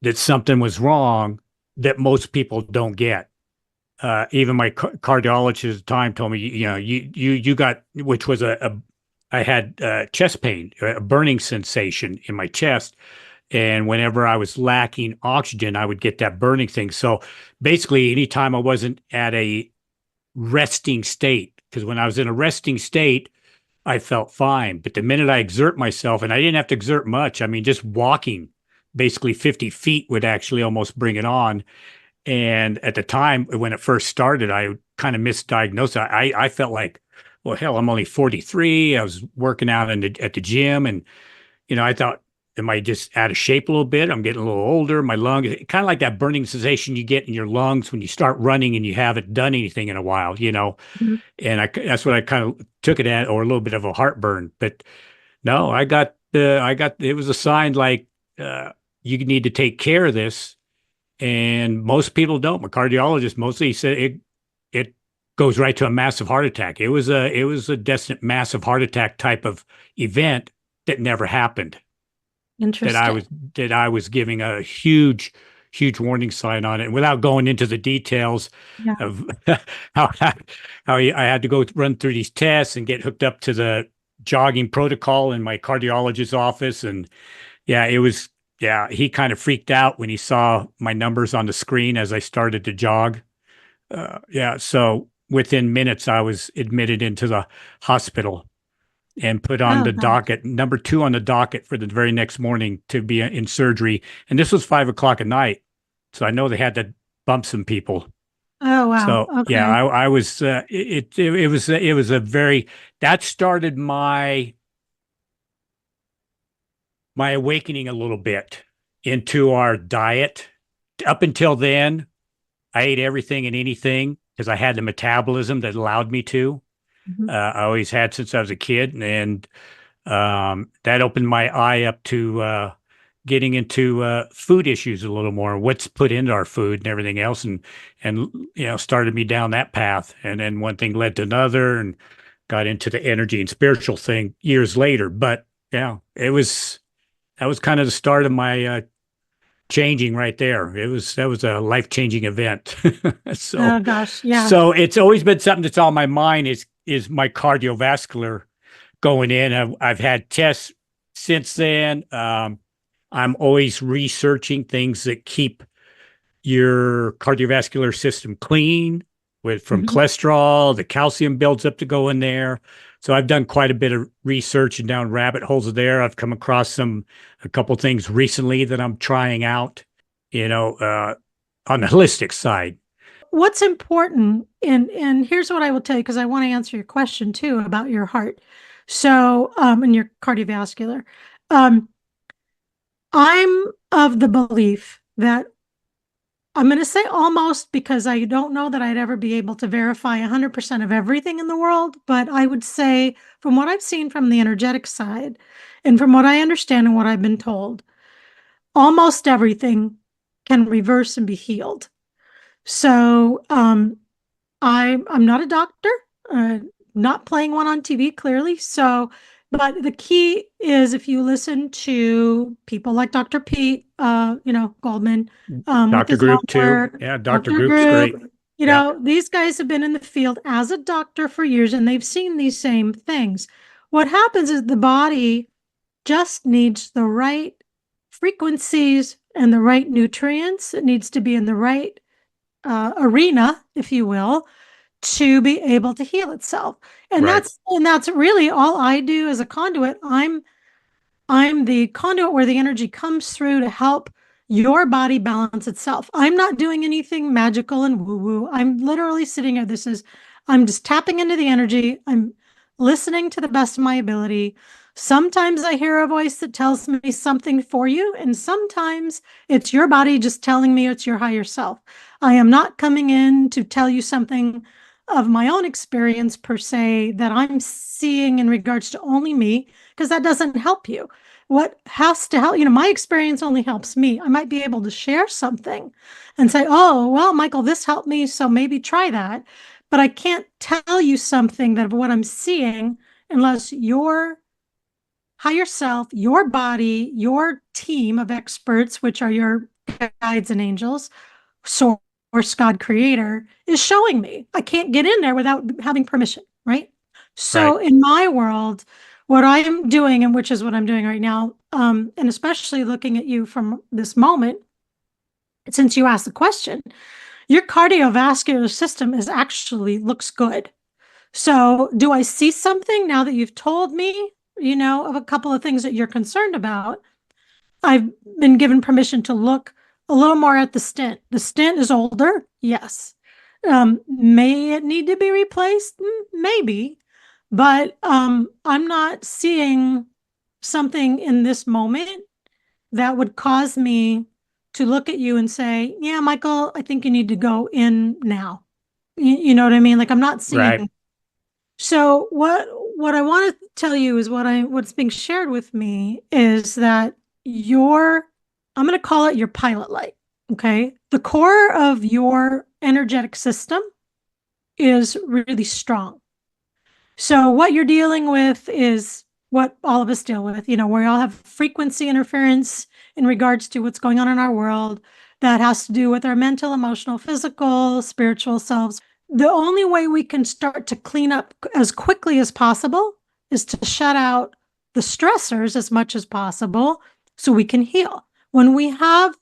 that something was wrong that most people don't get. Even my cardiologist at the time told me, you got, which was I had chest pain, a burning sensation in my chest. And whenever I was lacking oxygen, I would get that burning thing. So basically, anytime I wasn't at a resting state, because when I was in a resting state, I felt fine. But the minute I exert myself, and I didn't have to exert much, I mean, just walking basically 50 feet would actually almost bring it on. And at the time when it first started, I kind of misdiagnosed. I felt like, well, hell, I'm only 43. I was working out at the gym, and I thought, am I just out of shape a little bit? I'm getting a little older. My lungs, kind of like that burning sensation you get in your lungs when you start running and you haven't done anything in a while, Mhm. And that's what I kind of took it at, or a little bit of a heartburn. But no, it was a sign like you need to take care of this, and most people don't. My cardiologist mostly said it goes right to a massive heart attack. It was a destined massive heart attack type of event that never happened. That I Interesting. was that I was giving a huge warning sign on it. And without going into the details Yeah. of how I had to go run through these tests and get hooked up to the jogging protocol in my cardiologist's office, and yeah, he kind of freaked out when he saw my numbers on the screen as I started to jog. Yeah, so within minutes, I was admitted into the hospital and put on Oh the gosh. docket, number two on the docket for the very next morning to be in surgery. And this was 5 o'clock at night. So I know they had to bump some people. Oh wow. So yeah, Okay. I was, it was a very, that started my awakening a little bit into our diet. Up until then, I ate everything and anything because I had the metabolism that allowed me to. Mhm. I always had since I was a kid, and that opened my eye up to getting into food issues a little more, what's put into our food and everything else, and started me down that path. And then one thing led to another, and got into the energy and spiritual thing years later. But yeah, that was kind of the start of my changing right there. That was a life changing event. so Oh gosh. Yeah. so it's always been something that's on my mind is my cardiovascular going in. I've had tests since then. I'm always researching things that keep your cardiovascular system clean from Mhm. cholesterol, the calcium builds up to go in there. So I've done quite a bit of research and down rabbit holes there. I've come across a couple things recently that I'm trying out, you know, uh, on the holistic side. What's important, and here's what I will tell you because I want to answer your question too about your heart. So, and your cardiovascular. Um, I'm of the belief that I'm going to say almost because I don't know that I'd ever be able to verify 100% of everything in the world, but I would say from what I've seen from the energetic side and from what I understand and what I've been told, almost everything can reverse and be healed. So, I'm not a doctor, uh, not playing one on TV, clearly. So, but the key is if you listen to people like Dr. Pete, Goldman, with Dr. his Group own too. work, Yeah, Dr. Dr. Group's great. Group, Yeah, these guys have been in the field as a doctor for years and they've seen these same things. What happens is the body just needs the right frequencies and the right nutrients. It needs to be in the right arena, if you will, to be able to heal itself. And right, that's really all I do as a conduit. I'm the conduit where the energy comes through to help your body balance itself. I'm not doing anything magical and woo woo. I'm literally sitting here. I'm just tapping into the energy. I'm listening to the best of my ability. Sometimes I hear a voice that tells me something for you, and sometimes it's your body just telling me it's your higher self. I am not coming in to tell you something of my own experience per se that I'm seeing in regards to only me, because that doesn't help you. what has to help, my experience only helps me. I might be able to share something and say, oh, well, Michael, this helped me, so maybe try that. But I can't tell you something that of what I'm seeing unless your higher self, your body, your team of experts, which are your guides and angels, source, God, creator, is showing me. I can't get in there without having permission, right? Right. So in my world, what I am doing, and which is what I'm doing right now, and especially looking at you from this moment, since you asked the question, your cardiovascular system is actually looks good. So do I see something now that you've told me, of a couple of things that you're concerned about? I've been given permission to look a little more at the stent. The stent is older, yes. May it need to be replaced? Maybe, but I'm not seeing something in this moment that would cause me to look at you and say, "Yeah, Michael, I think you need to go in now." You know what I mean? Like I'm not Right. seeing. So what I want to tell you is what's being shared with me is that your I'm going to call it your pilot light, okay? The core of your energetic system is really strong. So what you're dealing with is what all of us deal with. We all have frequency interference in regards to what's going on in our world that has to do with our mental, emotional, physical, spiritual selves. The only way we can start to clean up as quickly as possible is to shut out the stressors as much as possible so we can heal. When we have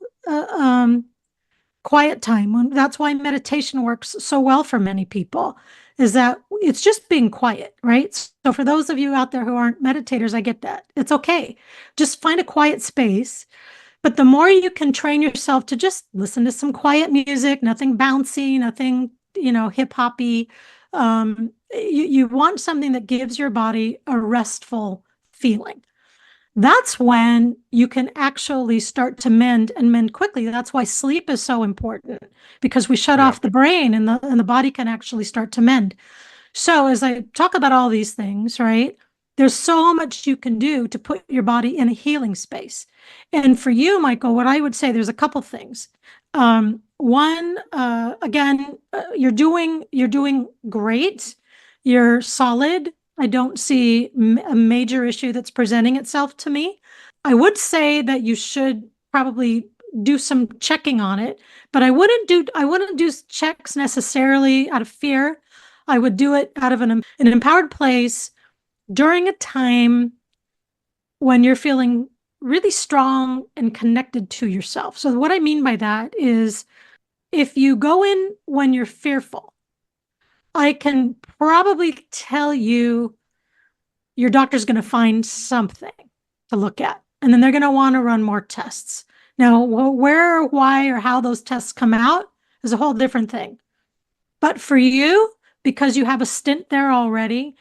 quiet time, that's why meditation works so well for many people, is that it's just being quiet, right? So for those of you out there who aren't meditators, I get that. It's okay. Just find a quiet space. But the more you can train yourself to just listen to some quiet music, nothing bouncy, nothing, hip hoppy. You want something that gives your body a restful feeling. That's when you can actually start to mend and mend quickly. That's why sleep is so important because we shut Yeah. off the brain and the body can actually start to mend. So as I talk about all these things, right, there's so much you can do to put your body in a healing space. And for you, Michael, what I would say, there's a couple things. One, again, you're doing great. You're solid. I don't see a major issue that's presenting itself to me. I would say that you should probably do some checking on it, but I wouldn't do checks necessarily out of fear. I would do it out of an empowered place during a time when you're feeling really strong and connected to yourself. So what I mean by that is if you go in when you're fearful, I can probably tell you your doctor's going to find something to look at, and then they're going to want to run more tests. Now, where or why or how those tests come out is a whole different thing. But for you, because you have a stint there already,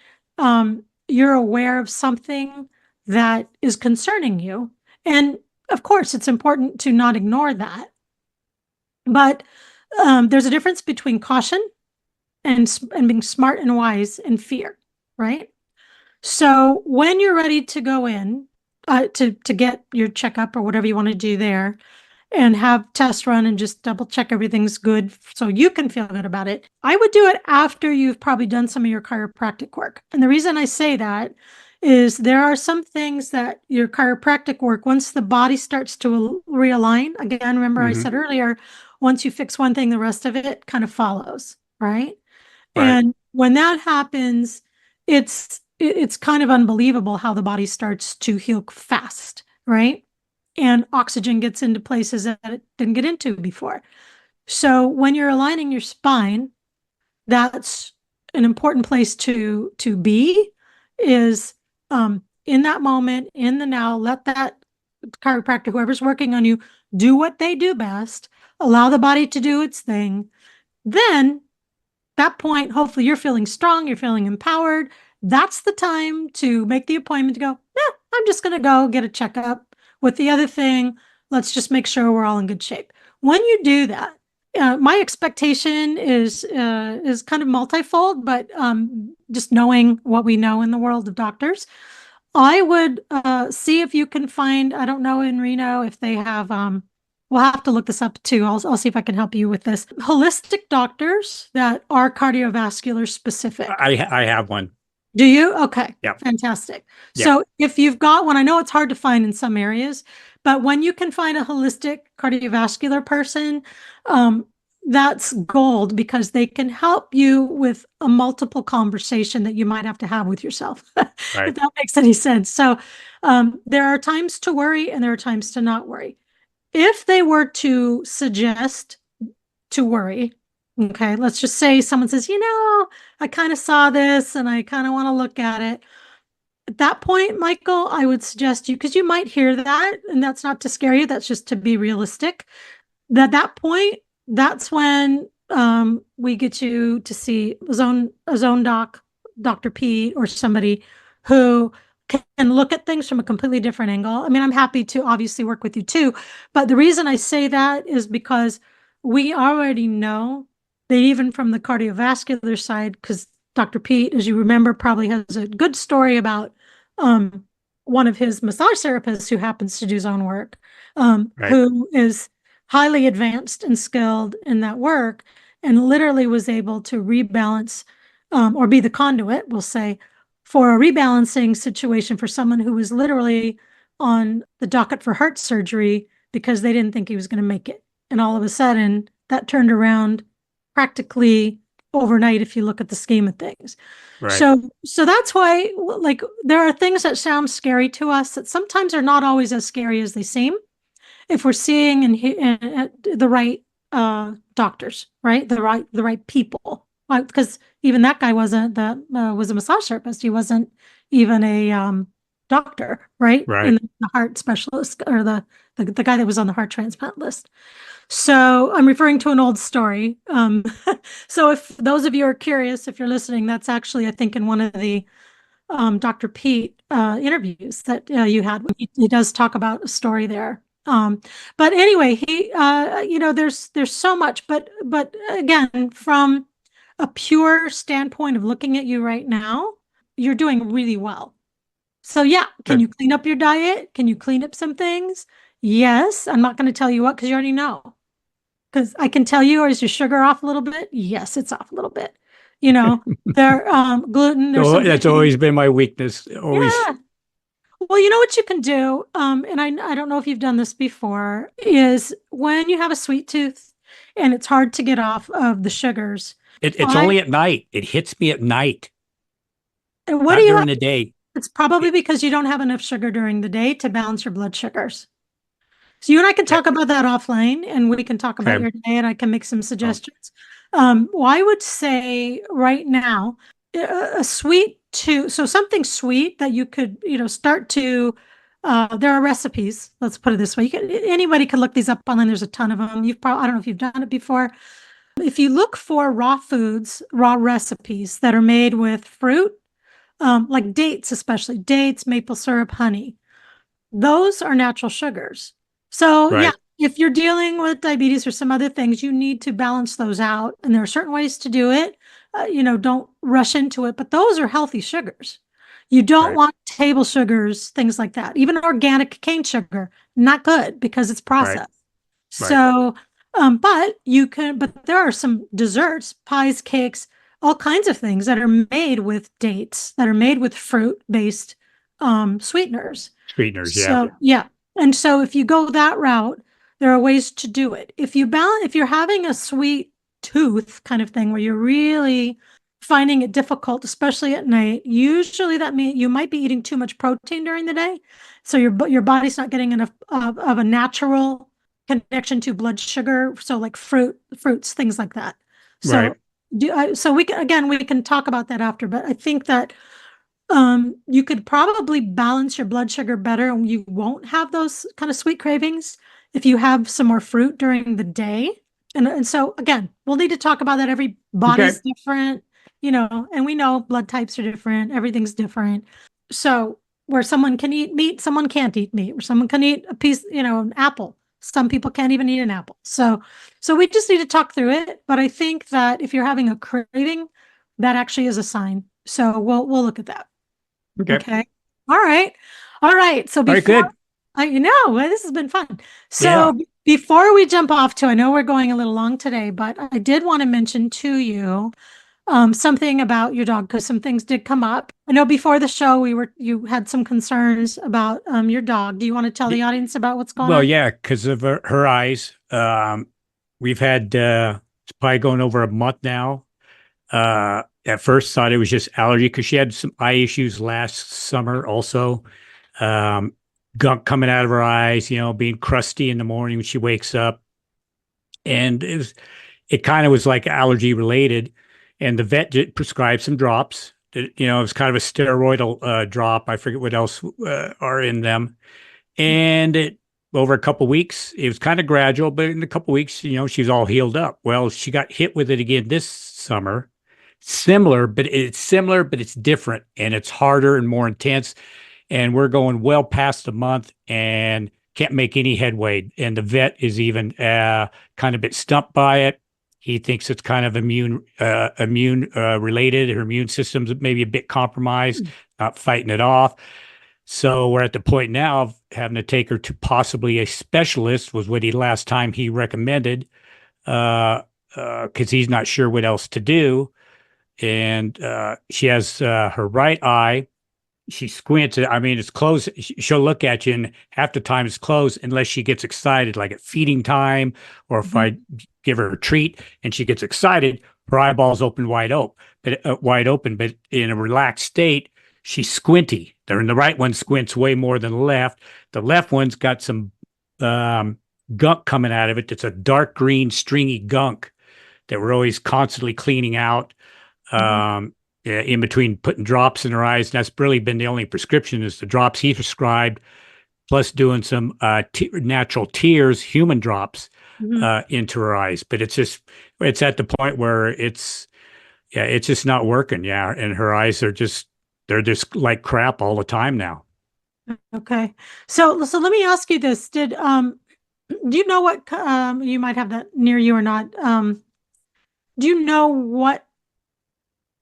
you're aware of something that is concerning you. And of course, it's important to not ignore that. But there's a difference between caution and being smart and wise and fear, right? So when you're ready to go in to get your checkup or whatever you want to do there, and have tests run and just double check everything's good so you can feel good about it. I would do it after you've probably done some of your chiropractic work. And the reason I say that is there are some things that your chiropractic work, once the body starts to realign, again, remember I Hmm. said earlier, once you fix one thing, the rest of it kind of follows, right? Right. And when that happens, it's kind of unbelievable how the body starts to heal fast, right? And oxygen gets into places that it didn't get into before. So when you're aligning your spine, that's an important place to be is in that moment, in the now, let that chiropractor, whoever's working on you, do what they do best, allow the body to do its thing. Then that point, hopefully you're feeling strong, you're feeling empowered. That's the time to make the appointment to go, I'm just going to go get a checkup. With the other thing, let's just make sure we're all in good shape. When you do that, my expectation is kind of multifold, but just knowing what we know in the world of doctors, I would see if you can find, I don't know in Reno if they have, we'll have to look this up too. I'll see if I can help you with this. Holistic doctors that are cardiovascular specific. I have one. Do you? Okay, Yeah. fantastic. Yeah. So if you've got one, I know it's hard to find in some areas, but when you can find a holistic cardiovascular person, um, that's gold because they can help you with a multiple conversation that you might have to have with yourself, if Right. that makes any sense. So there are times to worry and there are times to not worry. If they were to suggest to worry, okay, let's just say someone says, I kind of saw this and I kind of want to look at it. At that point, Michael, I would suggest you, because you might hear that, and that's not to scare you, that's just to be realistic. At that point, that's when we get you to see a zone doc, Dr. P, or somebody who can look at things from a completely different angle. I mean, I'm happy to obviously work with you too, but the reason I say that is because we already know that even from the cardiovascular side, because Dr. Pete, as you remember, probably has a good story about um, one of his massage therapists who happens to do his own work, Right. who is highly advanced and skilled in that work and literally was able to rebalance or be the conduit, we'll say, for a rebalancing situation for someone who was literally on the docket for heart surgery because they didn't think he was going to make it. And all of a sudden, that turned around practically overnight if you look at the scheme of things. Right. So that's why, like, there are things that sound scary to us that sometimes are not always as scary as they seem if we're seeing and the right doctors, right? The right people. Because even that guy wasn't that was a massage therapist. He wasn't even a doctor, right? Right. In the heart specialist or the guy that was on the heart transplant list. So I'm referring to an old story. So if those of you are curious, if you're listening, that's actually I think in one of the Dr. Pete interviews that you had. He does talk about a story there. But anyway, there's so much, but again, from a pure standpoint of looking at you right now, you're doing really well. So yeah, can Good. you clean up your diet? Can you clean up some things? Yes, I'm not going to tell you what because you already know. Because I can tell you, is your sugar off a little bit? Yes, it's off a little bit. You know, there gluten, there's So some that's gluten. always been my weakness. Always. Yeah. Well, you know what you can do, and I don't know if you've done this before, is when you have a sweet tooth and it's hard to get off of the sugars. It's I only at night. It hits me at night, what do not you during have? the day. It's probably It- because you don't have enough sugar during the day to balance your blood sugars. So you and I can talk about that offline, and we can talk about Okay. your day, and I can make some Oh, suggestions. Well, I would say right now, a sweet to so something sweet that you could, start to. There are recipes. Let's put it this way: anybody can look these up online. There's a ton of them. You've probably I don't know if you've done it before. If you look for raw foods, raw recipes that are made with fruit, like dates, especially dates, maple syrup, honey those are natural sugars. So, yeah, right. if you're dealing with diabetes or some other things, you need to balance those out. And there are certain ways to do it. Don't rush into it, but those are healthy sugars. You don't Right. want table sugars, things like that. Even organic cane sugar, not good because it's Right. processed. Right. So, but there are some desserts, pies, cakes, all kinds of things that are made with dates, that are made with fruit-based sweeteners. Sweeteners. Yeah. So and so if you go that route, there are ways to do it. If you're having a sweet tooth kind of thing where you're really finding it difficult, especially at night, usually that means you might be eating too much protein during the day, so your body's not getting enough of a natural connection to blood sugar. So like fruits, things like that. Right. So we can talk about that after, but I think that you could probably balance your blood sugar better and you won't have those kind of sweet cravings if you have some more fruit during the day. And so again, we'll need to talk about that. Every Okay. body's different, and we know blood types are different, everything's different. So where someone can eat meat, someone can't eat meat, or someone can eat a piece, an apple. Some people can't even eat an apple. So we just need to talk through it. But I think that if you're having a craving, that actually is a sign. So we'll look at that. Okay. Okay. All right. All right. So All right, before good. this has been fun. Yeah. So before we jump off to, I know we're going a little long today, but I did want to mention to you something about your dog because some things did come up. I know before the show you had some concerns about your dog. Do you want to tell the audience about what's going Well, on? yeah, because of her eyes. We've had it's probably going over a month now. At first, thought it was just allergy because she had some eye issues last summer. Also, um, gunk coming out of her eyes. Being crusty in the morning when she wakes up, and it kind of was like allergy related. And the vet prescribed some drops. It was kind of a steroidal drop. I forget what else are in them, and it over a couple of weeks, it was kind of gradual, but in a couple of weeks, she's all healed up. Well, she got hit with it again this summer. Similar, but it's different and it's harder and more intense. And we're going well past a month and can't make any headway. And the vet is even kind of a bit stumped by it. He thinks it's kind of immune related. Her immune system's maybe a bit compromised, not fighting it off. So we're at the point now of having to take her to possibly a specialist was what he last time he recommended, because he's not sure what else to do. And she has her right eye. She squints. I mean, it's closed. She'll look at you, and half the time it's closed unless she gets excited, like at feeding time, or if Mhm. I give her a treat and she gets excited, her eyeballs open wide open. But in a relaxed state, she's squinty. The right one squints way more than the left. The left one's got some gunk coming out of it. That's a dark green, stringy gunk that we're always constantly cleaning out. Mhm. Um, in between putting drops in her eyes. And that's really been the only prescription is the drops he prescribed, plus doing some natural tears, human drops Mhm. into her eyes. But it's at the point where it's just not working. Yeah. And her eyes they're just like crap all the time now. Okay. So let me ask you this. Did do you know what you might have that near you or not? Do you know what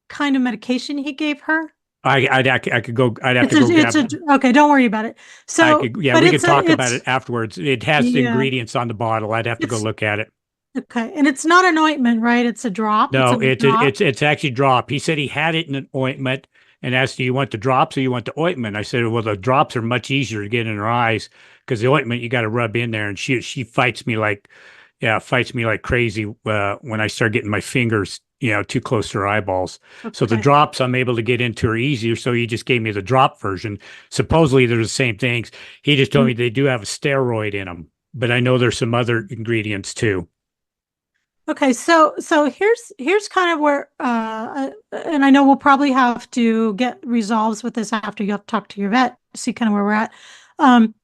kind of medication he gave her? I could go, I'd have It's to go a grab, okay, don't worry about it. So, yeah, but we could talk about it it's afterwards. It has the yeah, ingredients on the bottle. I'd have to go it's look at it. okay. And it's not an ointment, right? It's a drop. It's No, a drop. it's actually drop. He said he had it in an ointment and asked, "Do you want the drops or you want the ointment?" I said, "Well, the drops are much easier to get in her eyes because the ointment you got to rub in there." And she fights me like, yeah, fights me like crazy when I start getting my fingers, too close to her eyeballs. So the Okay. drops I'm able to get into her easier. So he just gave me the drop version. Supposedly they're the same things. He just told Mm. me they do have a steroid in them, but I know there's some other ingredients too. Okay, so here's kind of where and I know we'll probably have to get resolves with this after you have to talk to your vet, see kind of where we're at. Um,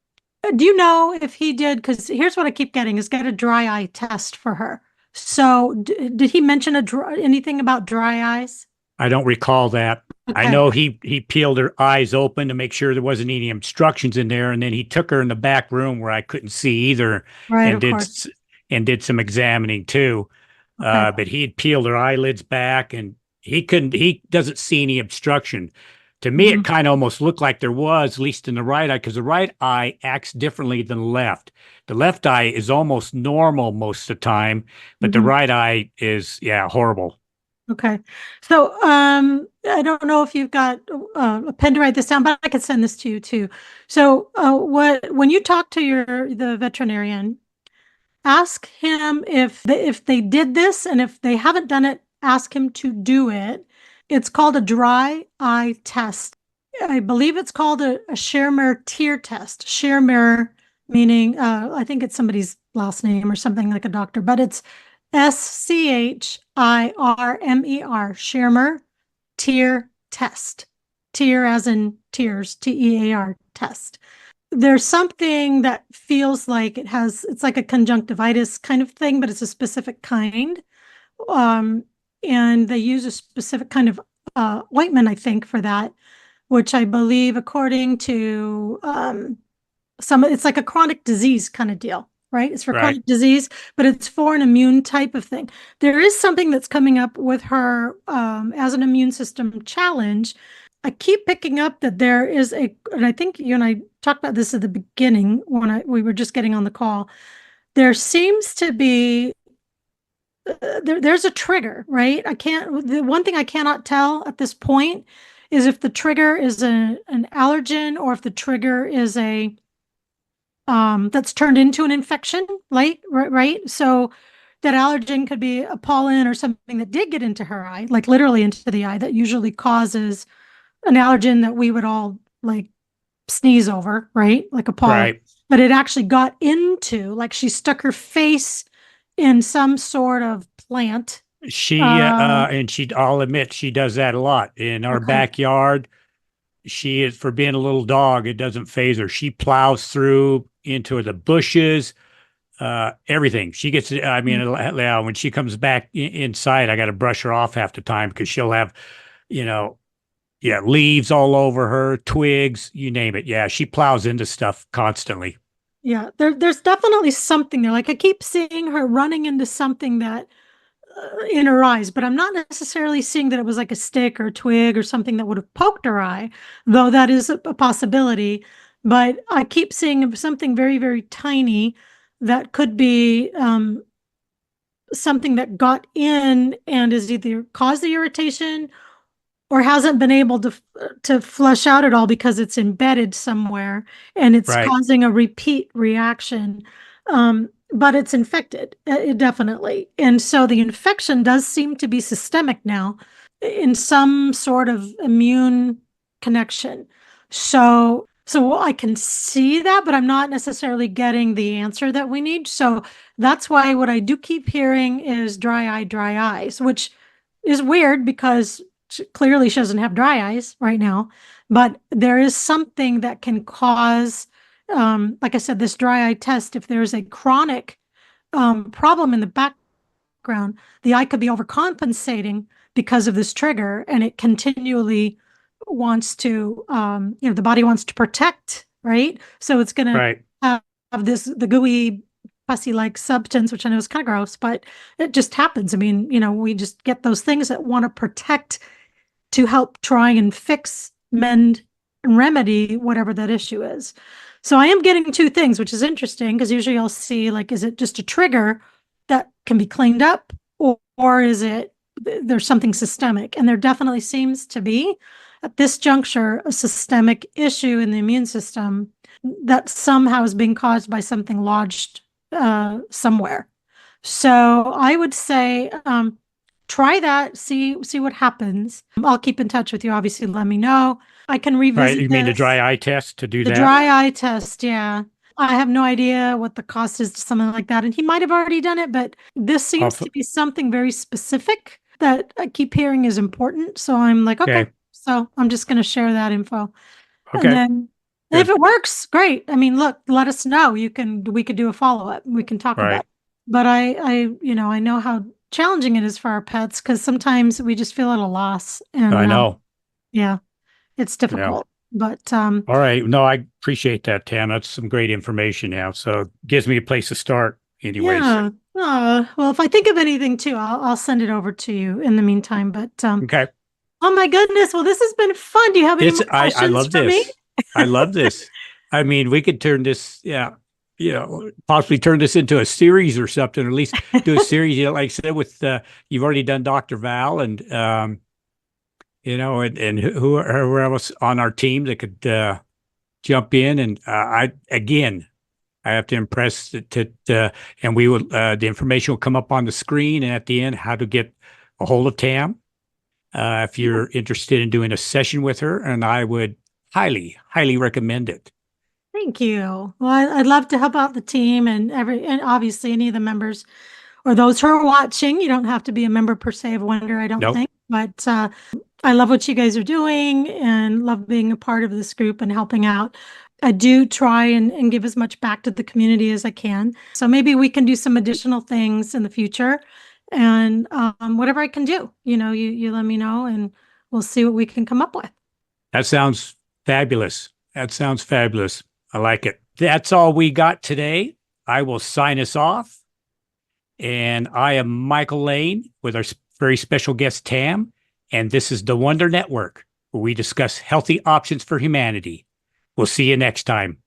do you know if he did? Because here's what I keep getting is get a dry eye test for her. So did he mention anything about dry eyes? I don't recall that. I Okay, know he peeled her eyes open to make sure there wasn't any obstructions in there, and then he took her in the back room where I couldn't see either, right, and of course. did some examining too. Okay. But he had peeled her eyelids back, and he doesn't see any obstruction. To me, it Mhm. kind of almost looked like there was, at least in the right eye, because the right eye acts differently than the left. The left eye is almost normal most of the time, but the Mhm. right eye is, yeah, horrible. Okay. So, I don't know if you've got a pen to write this down, but I could send this to you too. So, when you talk to the veterinarian, ask him if they did this, and if they haven't done it, ask him to do it. It's called a dry eye test. I believe it's called a Shermer tear test. Shermer meaning I think it's somebody's last name or something like a doctor, but it's Schirmer Shermer tear test. Tear as in tears, TEAR test. There's something that feels like it's like a conjunctivitis kind of thing, but it's a specific kind. Um, and they use a specific kind of ointment, I think, for that, which I believe, according to it's like a chronic disease kind of deal, right? It's for Right. chronic disease, but it's for an immune type of thing. There is something that's coming up with her as an immune system challenge. I keep picking up that there is and I think you and I talked about this at the beginning when we were just getting on the call. There seems to be there's a trigger, right? The one thing I cannot tell at this point is if the trigger is an allergen or if the trigger is a that's turned into an infection, right? So that allergen could be a pollen or something that did get into her eye, like literally into the eye, that usually causes an allergen that we would all like sneeze over, right? Like a pollen. Right. But it actually got into, like she stuck her face in some sort of plant. I'll admit, she does that a lot in our Okay. backyard. She is, for being a little dog, it doesn't phase her. She plows through into the bushes, everything. She gets, I mean, when she comes back inside, I got to brush her off half the time because she'll have, you know, yeah, leaves all over her, twigs, you name it. Yeah, she plows into stuff constantly. Yeah, there's definitely something there. Like I keep seeing her running into something that in her eyes, but I'm not necessarily seeing that it was like a stick or a twig or something that would have poked her eye, though that is a possibility. But I keep seeing something very, very tiny that could be something that got in and is either caused the irritation or hasn't been able to flush out at all because it's embedded somewhere and it's Right, causing a repeat reaction. But it's infected, definitely. And so the infection does seem to be systemic now in some sort of immune connection. So I can see that, but I'm not necessarily getting the answer that we need. So that's why what I do keep hearing is dry eyes, which is weird because clearly she doesn't have dry eyes right now, but there is something that can cause, like I said, this dry eye test. If there's a chronic problem in the background, the eye could be overcompensating because of this trigger, and it continually wants to, the body wants to protect, right? So it's going to right, have the gooey pussy-like substance, which I know is kind of gross, but it just happens. I mean, we just get those things that want to protect to help try and fix, mend, and remedy whatever that issue is. So I am getting two things, which is interesting because usually I'll see like, is it just a trigger that can be cleaned up, or is it there's something systemic? And there definitely seems to be at this juncture a systemic issue in the immune system that somehow is being caused by something lodged somewhere. So I would say try that, see what happens. I'll keep in touch with you. Obviously, let me know. I can right. revisit You mean the this. dry eye test to do The that? dry eye test, yeah. I have no idea what the cost is to something like that. And he might have already done it, but this seems Off, to be something very specific that I keep hearing is important. So I'm like, okay. okay, So I'm just going to share that info. And okay, then if good. it works, great. I mean, look, let us know. We could do a follow-up. We can talk about Right. it. But I know how challenging it is for our pets because sometimes we just feel at a loss. I And know. yeah, it's Yeah. difficult. But All right. No, I appreciate that, Tam. That's some great information now. So it gives me a place to start, anyways. yeah. Well, if I think of anything too, I'll send it over to you in the meantime. But Okay. oh my goodness. Well, this has been fun. Do you have any more I questions love for me? this. I love this. I mean, we could turn this, yeah, possibly turn this into a series or something, or at least do a series, like I said, with you've already done Dr. Val and and whoever else on our team that could jump in. And I have to impress and we will, the information will come up on the screen and at the end, how to get a hold of Tam. If you're interested in doing a session with her, and I would highly, highly recommend it. Thank you. Well, I'd love to help out the team and obviously any of the members or those who are watching. You don't have to be a member per se of Wonder, I don't Nope, think, but I love what you guys are doing and love being a part of this group and helping out. I do try and give as much back to the community as I can. So maybe we can do some additional things in the future and whatever I can do, you let me know and we'll see what we can come up with. that sounds fabulous. That sounds fabulous. I like it. That's all we got today. I will sign us off. And I am Michael Laine with our very special guest, Tam. And this is the Wonder Network, where we discuss healthy options for humanity. We'll see you next time.